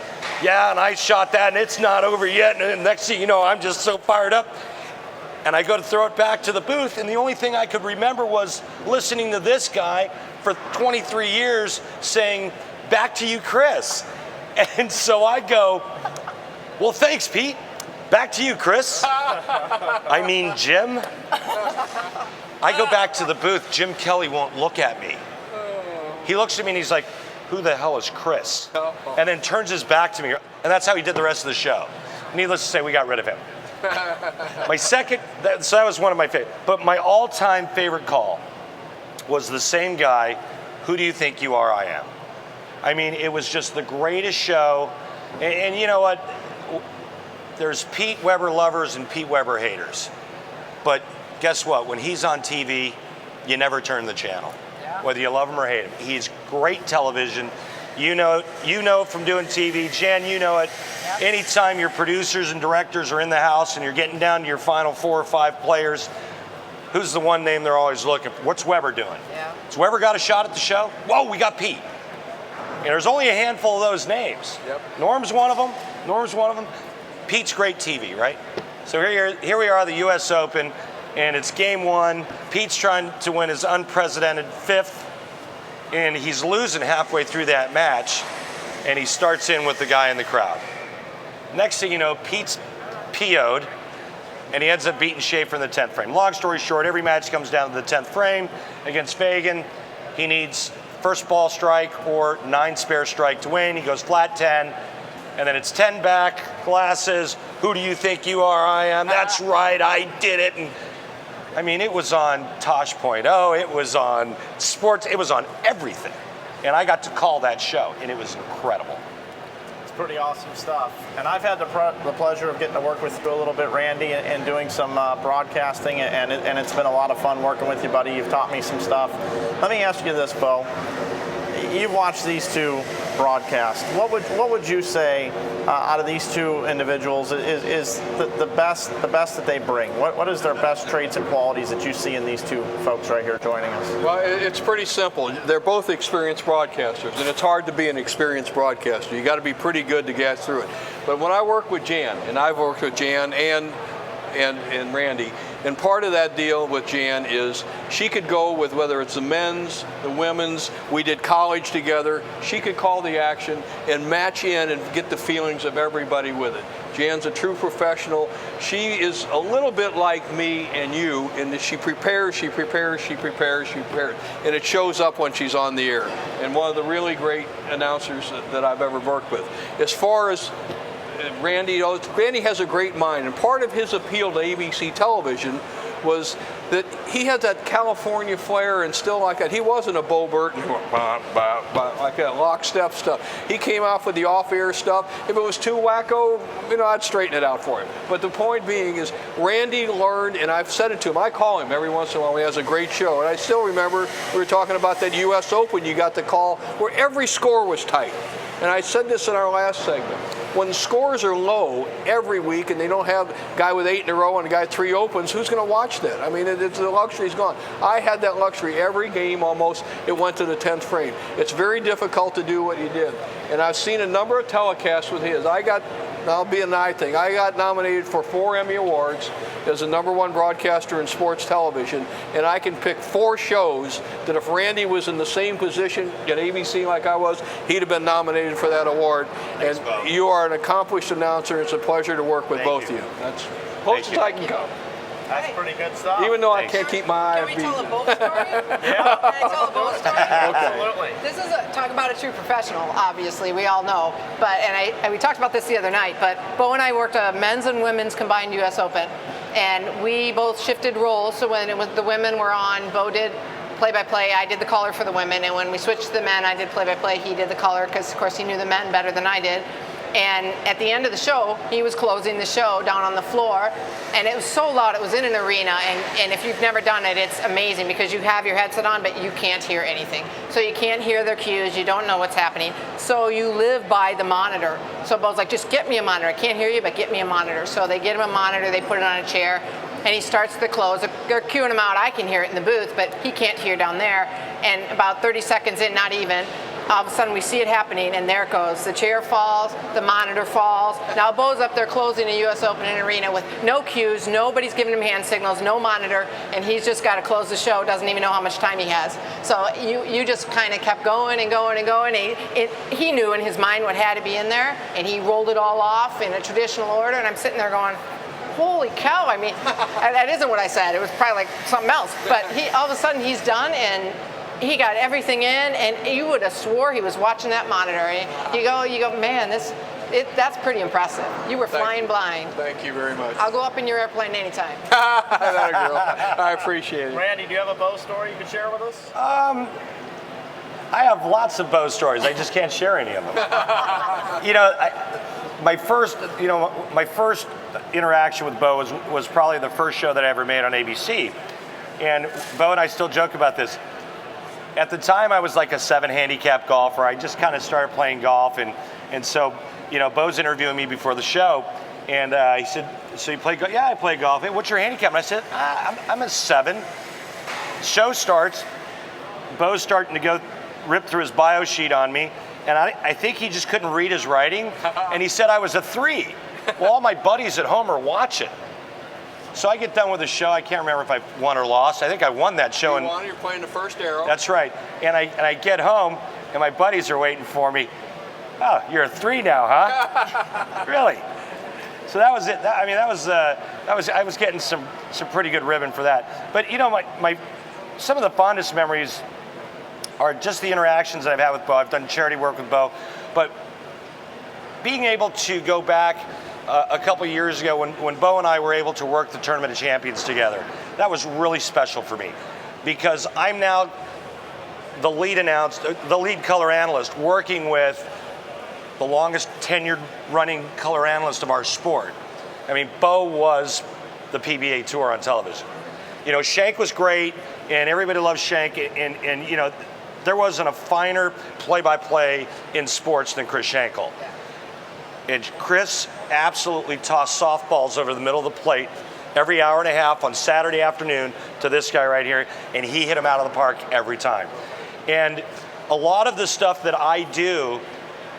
yeah, and I shot that, and it's not over yet. And next thing you know, I'm just so fired up. And I go to throw it back to the booth, and the only thing I could remember was listening to this guy for 23 years saying, back to you, Chris. And so I go, well, thanks, Pete. Back to you, Chris. I mean, Jim. I go back to the booth. Jim Kelly won't look at me. He looks at me and he's like, who the hell is Chris? And then turns his back to me. And that's how he did the rest of the show. Needless to say, we got rid of him. My second, so that was one of my favorite. But my all-time favorite call was the same guy, who do you think you are, I am? I mean, it was just the greatest show. And you know what? There's Pete Weber lovers and Pete Weber haters. But guess what? When he's on TV, you never turn the channel. Yeah. Whether you love him or hate him. He's great television. You know from doing TV. Jan, you know it. Yep. Anytime your producers and directors are in the house and you're getting down to your final 4 or 5 players, who's the one name they're always looking for? What's Weber doing? Yeah. Has Weber got a shot at the show? Whoa, we got Pete. And there's only a handful of those names. Yep. Norm's one of them. Pete's great TV, right? So here we are, the U.S. Open, and it's game 1. Pete's trying to win his unprecedented 5th, and he's losing halfway through that match, and he starts in with the guy in the crowd. Next thing you know, Pete's PO'd, and he ends up beating Schaefer in the 10th frame. Long story short, every match comes down to the 10th frame. Against Fagan, he needs first ball strike or 9 spare strike to win. He goes flat 10, and then it's 10 back, glasses, who do you think you are, I am? That's right, I did it. And I mean, it was on Tosh.0, it was on sports, it was on everything. And I got to call that show, and it was incredible. It's pretty awesome stuff. And I've had the pleasure of getting to work with you a little bit, Randy, and doing some broadcasting, and it's been a lot of fun working with you, buddy. You've taught me some stuff. Let me ask you this, Bo. You've watched these 2 broadcasts. What would you say out of these 2 individuals is the best that they bring? What is their best traits and qualities that you see in these 2 folks right here joining us? Well, it's pretty simple. They're both experienced broadcasters, and it's hard to be an experienced broadcaster. You got to be pretty good to get through it. But when I work with Jan, and I've worked with Jan and Randy, and part of that deal with Jan is she could go with whether it's the men's, the women's, we did college together, she could call the action and match in and get the feelings of everybody with it. Jan's a true professional. She is a little bit like me and you in that she prepares, and it shows up when she's on the air. And one of the really great announcers that I've ever worked with. As far as Randy has a great mind, and part of his appeal to ABC television was that he had that California flair and still like that. He wasn't a Bo Burton, like that lockstep stuff. He came off with the off-air stuff. If it was too wacko, I'd straighten it out for him. But the point being is Randy learned, and I've said it to him, I call him every once in a while. He has a great show. And I still remember we were talking about that U.S. Open. You got the call where every score was tight. And I said this in our last segment. When scores are low every week and they don't have a guy with 8 in a row and a guy 3 opens, who's going to watch that? I mean, the luxury's gone. I had that luxury every game almost. It went to the 10th frame. It's very difficult to do what he did. And I've seen a number of telecasts with his. I'll be an I thing. I got nominated for 4 Emmy Awards as the #1 broadcaster in sports television, and I can pick 4 shows that if Randy was in the same position at ABC like I was, he'd have been nominated for that award. Thanks, and Bo. you are an accomplished announcer. It's a pleasure to work with both of you. That's close as I can come. That's pretty good stuff. Even though Thanks. I can't keep my eye Can we tell a Bo story? Yeah. Can I tell a Bo story? Absolutely. This is talk about a true professional, obviously, we all know. But we talked about this the other night, but Bo and I worked a men's and women's combined US Open, and we both shifted roles. So when it was the women were on, Bo did play-by-play, I did the color for the women, and when we switched to the men, I did play-by-play, he did the color, because of course he knew the men better than I did. And at the end of the show, he was closing the show down on the floor, and it was so loud. It was in an arena, and if you've never done it, it's amazing because you have your headset on, but you can't hear anything. So you can't hear their cues. You don't know what's happening. So you live by the monitor. So Bo's like, just get me a monitor. I can't hear you, but get me a monitor. So they get him a monitor. They put it on a chair, and he starts the close. They're cueing him out. I can hear it in the booth, but he can't hear down there. And about 30 seconds in, not even, all of a sudden we see it happening, and there it goes. The chair falls, the monitor falls. Now Bo's up there closing a US Open in arena with no cues, nobody's giving him hand signals, no monitor, and he's just got to close the show, doesn't even know how much time he has. So you just kind of kept going and going and going. He knew in his mind what had to be in there, and he rolled it all off in a traditional order, and I'm sitting there going, holy cow, I mean, that isn't what I said. It was probably like something else. But all of a sudden he's done, and he got everything in, and you would have swore he was watching that monitor. You go, man, that's pretty impressive. You were flying blind. Thank you very much. I'll go up in your airplane anytime. That a girl. I appreciate it. Randy, do you have a Bo story you could share with us? I have lots of Bo stories. I just can't share any of them. My first interaction with Bo was probably the first show that I ever made on ABC. And Bo and I still joke about this. At the time, I was like a 7 handicap golfer. I just kind of started playing golf, and so, Bo's interviewing me before the show, and he said, "So you play golf?" "Yeah, I play golf." "Hey, what's your handicap?" And I said, I'm a 7. Show starts. Bo's starting to rip through his bio sheet on me, and I think he just couldn't read his writing, and he said I was a 3. Well, all my buddies at home are watching. So I get done with the show. I can't remember if I won or lost. I think I won that show. You're playing the first arrow. That's right. And I get home, and my buddies are waiting for me. "Oh, you're a 3 now, huh?" Really? So that was it. I was getting some pretty good ribbon for that. But some of the fondest memories are just the interactions that I've had with Bo. I've done charity work with Bo, but being able to go back a couple years ago when Bo and I were able to work the Tournament of Champions together, that was really special for me because I'm now the lead color analyst working with the longest tenured running color analyst of our sport. I mean, Bo was the PBA Tour on television. Shank was great, and everybody loves Shank, and there wasn't a finer play-by-play in sports than Chris Schenkel. And Chris absolutely tossed softballs over the middle of the plate every hour and a half on Saturday afternoon to this guy right here, and he hit him out of the park every time. And a lot of the stuff that I do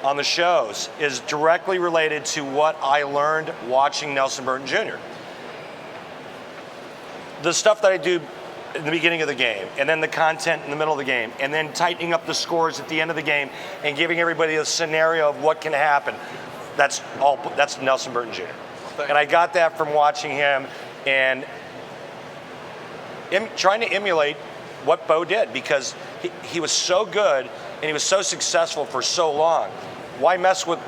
on the shows is directly related to what I learned watching Nelson Burton Jr. The stuff that I do in the beginning of the game, and then the content in the middle of the game, and then tightening up the scores at the end of the game and giving everybody a scenario of what can happen. That's Nelson Burton Jr. And I got that from watching him and trying to emulate what Bo did because he was so good and he was so successful for so long. Why mess with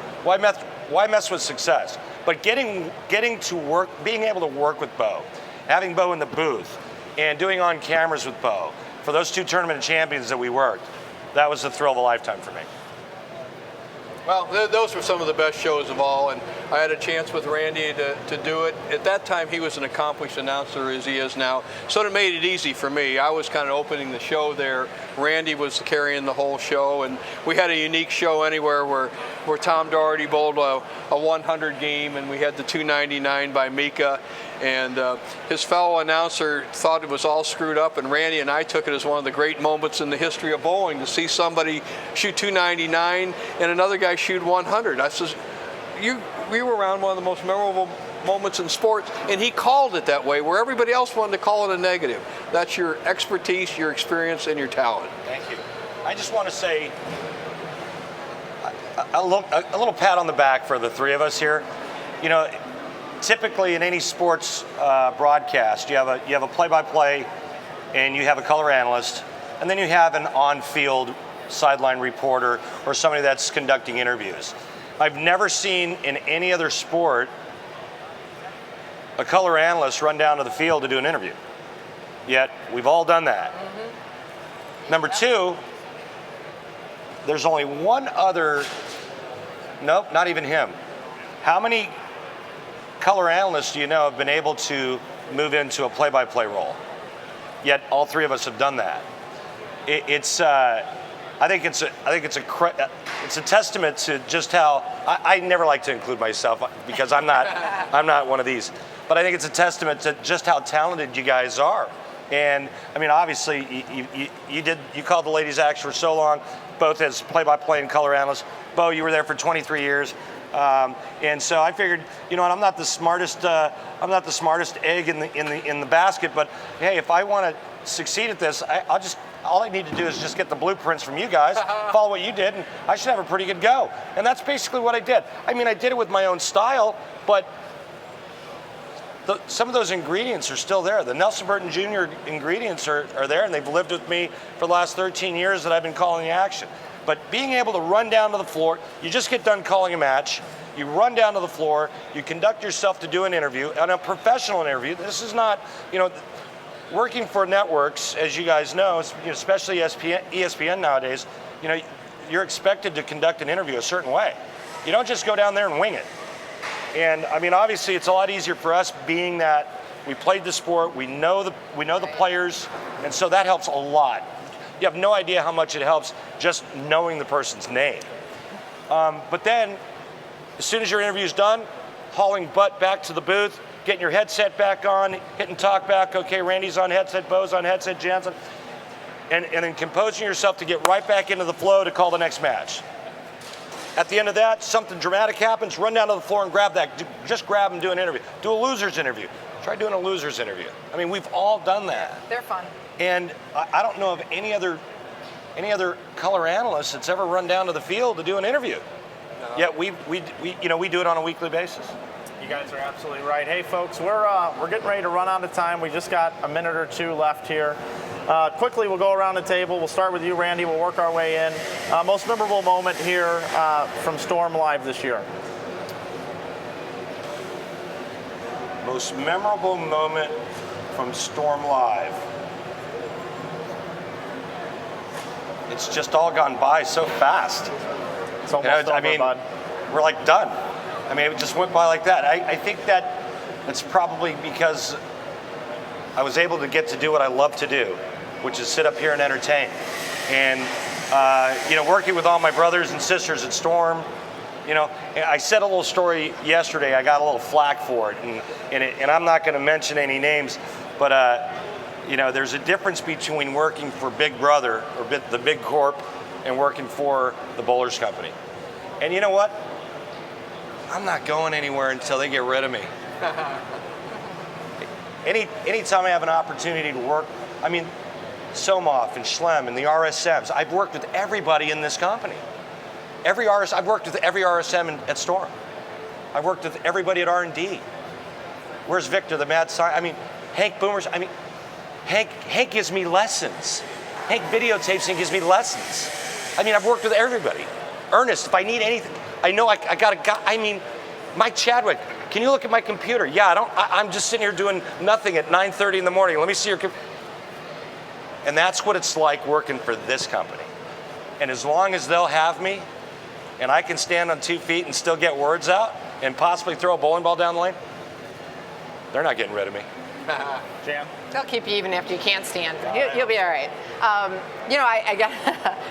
success? But getting to work, being able to work with Bo, having Bo in the booth, and doing on cameras with Bo, for those 2 tournament champions that we worked, that was the thrill of a lifetime for me. Well, those were some of the best shows of all, and I had a chance with Randy to do it. At that time, he was an accomplished announcer as he is now, so it made it easy for me. I was kind of opening the show there. Randy was carrying the whole show, and we had a unique show anywhere where Tom Doherty bowled a 100 game, and we had the 299 by Mika, and his fellow announcer thought it was all screwed up, and Randy and I took it as one of the great moments in the history of bowling to see somebody shoot 299 and another guy shoot 100. I says, we were around one of the most memorable moments in sports, and he called it that way, where everybody else wanted to call it a negative. That's your expertise, your experience, and your talent. Thank you. I just want to say a little pat on the back for the 3 of us here. You know, typically in any sports broadcast, you have a play-by-play, and you have a color analyst, and then you have an on-field sideline reporter or somebody that's conducting interviews. I've never seen in any other sport a color analyst run down to the field to do an interview. Yet we've all done that. Mm-hmm. Number 2, there's only one other, nope, not even him. How many color analysts do you know have been able to move into a play-by-play role? Yet all 3 of us have done that. I think it's a testament to just how I never like to include myself because I'm not one of these, but I think it's a testament to just how talented you guys are. And I mean, obviously, you called the ladies' act for so long, both as play-by-play and color analysts. Bo, you were there for 23 years. And so I figured, you know what, I'm not the smartest egg in the basket, but hey, if I want to succeed at this, all I need to do is just get the blueprints from you guys, follow what you did, and I should have a pretty good go. And that's basically what I did. I mean, I did it with my own style, but some of those ingredients are still there. The Nelson Burton Jr. ingredients are there, and they've lived with me for the last 13 years that I've been calling the action. But being able to run down to the floor, you just get done calling a match, you run down to the floor, you conduct yourself to do an interview, and a professional interview. This is not, you know, working for networks, as you guys know, especially ESPN nowadays, you know, you're expected to conduct an interview a certain way. You don't just go down there and wing it. And I mean, obviously, it's a lot easier for us being that we played the sport, we know the players, and so that helps a lot. You have no idea how much it helps just knowing the person's name. But then, as soon as your interview's done, hauling butt back to the booth, getting your headset back on, hitting talk back, okay, Randy's on headset, Bo's on headset, Jansen, and then composing yourself to get right back into the flow to call the next match. At the end of that, something dramatic happens, run down to the floor and grab that. Just grab and do an interview. Do a loser's interview. Try doing a loser's interview. I mean, we've all done that. They're fun. And I don't know of any other color analyst that's ever run down to the field to do an interview. No. Yet we do it on a weekly basis. You guys are absolutely right. Hey, folks, we're getting ready to run out of time. We just got a minute or 2 left here. Quickly, we'll go around the table. We'll start with you, Randy. We'll work our way in. Most memorable moment here from Storm Live this year. Most memorable moment from Storm Live. It's just all gone by so fast. It's almost over, bud. We're like done. I mean, it just went by like that. I think that's probably because I was able to get to do what I love to do, which is sit up here and entertain. And, working with all my brothers and sisters at Storm, I said a little story yesterday. I got a little flack for it. And I'm not going to mention any names, but, there's a difference between working for Big Brother or the Big Corp and working for the Bowlers Company. And you know what? I'm not going anywhere until they get rid of me. Anytime I have an opportunity to work, I mean, Somoff and Schlem and the RSMs, I've worked with everybody in this company. I've worked with every RSM at Storm. I've worked with everybody at R&D. Where's Victor, the mad scientist? I mean, Hank Boomers, Hank gives me lessons. Hank videotapes and gives me lessons. I mean, I've worked with everybody. Ernest, if I need anything, I know I got a guy. I mean, Mike Chadwick, can you look at my computer? Yeah, I'm just sitting here doing nothing at 9:30 in the morning. Let me see your computer. And that's what it's like working for this company. And as long as they'll have me, and I can stand on 2 feet and still get words out and possibly throw a bowling ball down the lane, they're not getting rid of me. Jan? They'll keep you even after you can't stand. You'll be all right. I got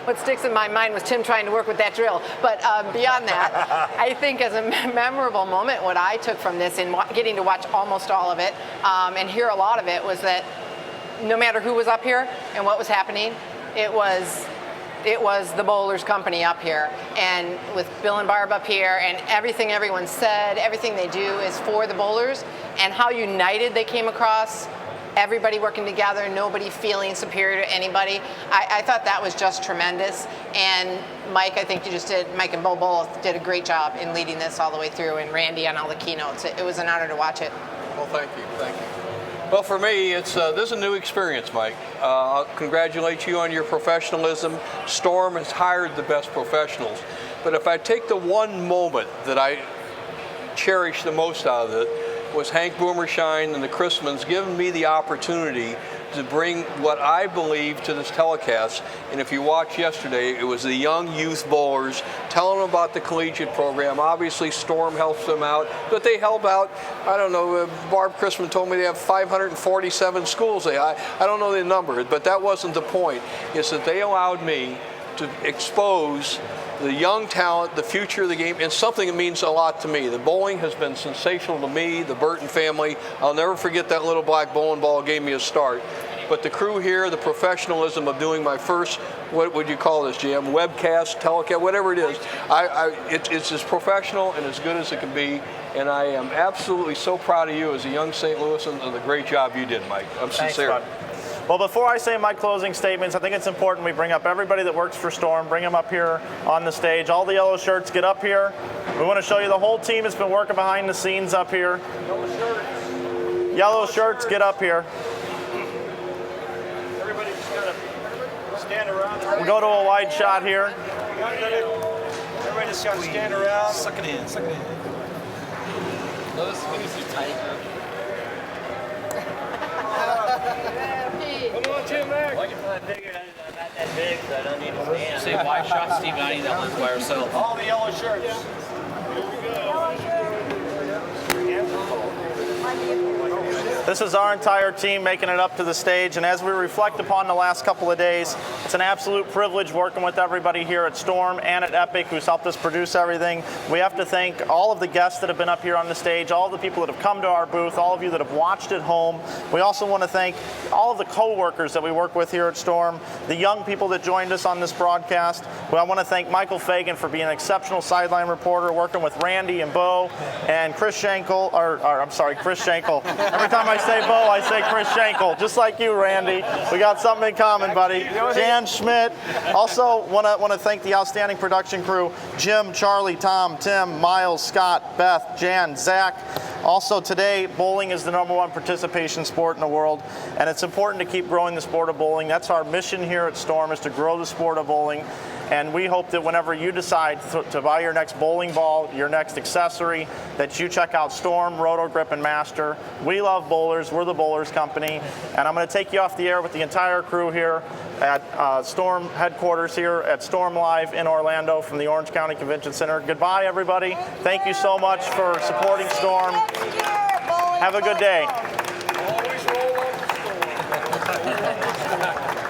what sticks in my mind was Tim trying to work with that drill. But beyond that, I think as a memorable moment, what I took from this in getting to watch almost all of it and hear a lot of it was that no matter who was up here and what was happening, it was the Bowlers Company up here, and with Bill and Barb up here, and everything everyone said, everything they do is for the bowlers, and how united they came across, everybody working together, nobody feeling superior to anybody. I thought that was just tremendous, and Mike, I think Mike and Bo both did a great job in leading this all the way through, and Randy on all the keynotes. It was an honor to watch it. Well, thank you. Well, for me, this is a new experience, Mike. I'll congratulate you on your professionalism. Storm has hired the best professionals. But if I take the one moment that I cherish the most out of it, was Hank Boomershine and the Chrismans giving me the opportunity to bring what I believe to this telecast. And if you watched yesterday, it was the young youth bowlers telling them about the collegiate program. Obviously, Storm helps them out, but they help out, I don't know, Barb Chrisman told me they have 547 schools. I don't know the number, but that wasn't the point. It's that they allowed me to expose the young talent, the future of the game, and something that means a lot to me. The bowling has been sensational to me, the Burton family. I'll never forget that little black bowling ball gave me a start. But the crew here, the professionalism of doing my first, what would you call this, Jim? Webcast, telecast, whatever it is. It's as professional and as good as it can be. And I am absolutely so proud of you as a young St. Louisan and the great job you did, Mike. I'm sincere. Thanks, bud. Well, before I say my closing statements, I think it's important we bring up everybody that works for Storm, bring them up here on the stage. All the yellow shirts, get up here. We want to show you the whole team has been working behind the scenes up here. Yellow shirts, get up here. Everybody just got to stand around. We'll go to a wide shot here. Everybody just got to stand around. Suck it in. Those are tight. Come on, Jim, Mac. I figured I'm not that big, so I don't need to stand. Say wide shot, Steve, I need that one by ourselves. All the yellow shirts. This is our entire team making it up to the stage, and as we reflect upon the last couple of days, it's an absolute privilege working with everybody here at Storm and at Epic who's helped us produce everything. We have to thank all of the guests that have been up here on the stage, all of the people that have come to our booth, all of you that have watched at home. We also want to thank all of the co-workers that we work with here at Storm, the young people that joined us on this broadcast. I want to thank Michael Fagan for being an exceptional sideline reporter, working with Randy and Bo, and Chris Schenkel, Chris Schenkel. Every time I say Bo, I say Chris Schenkel, just like you, Randy. We got something in common, buddy. Jan Schmidt. Also want to thank the outstanding production crew, Jim, Charlie, Tom, Tim, Miles, Scott, Beth, Jan, Zach. Also today, bowling is the #1 participation sport in the world, and it's important to keep growing the sport of bowling. That's our mission here at Storm, is to grow the sport of bowling. And we hope that whenever you decide to buy your next bowling ball, your next accessory, that you check out Storm, Roto Grip, and Master. We love bowlers. We're the Bowlers Company. And I'm going to take you off the air with the entire crew here at Storm headquarters here at Storm Live in Orlando from the Orange County Convention Center. Goodbye, everybody. Thank you so much for supporting Storm. Have a good day. Always roll on the Storm.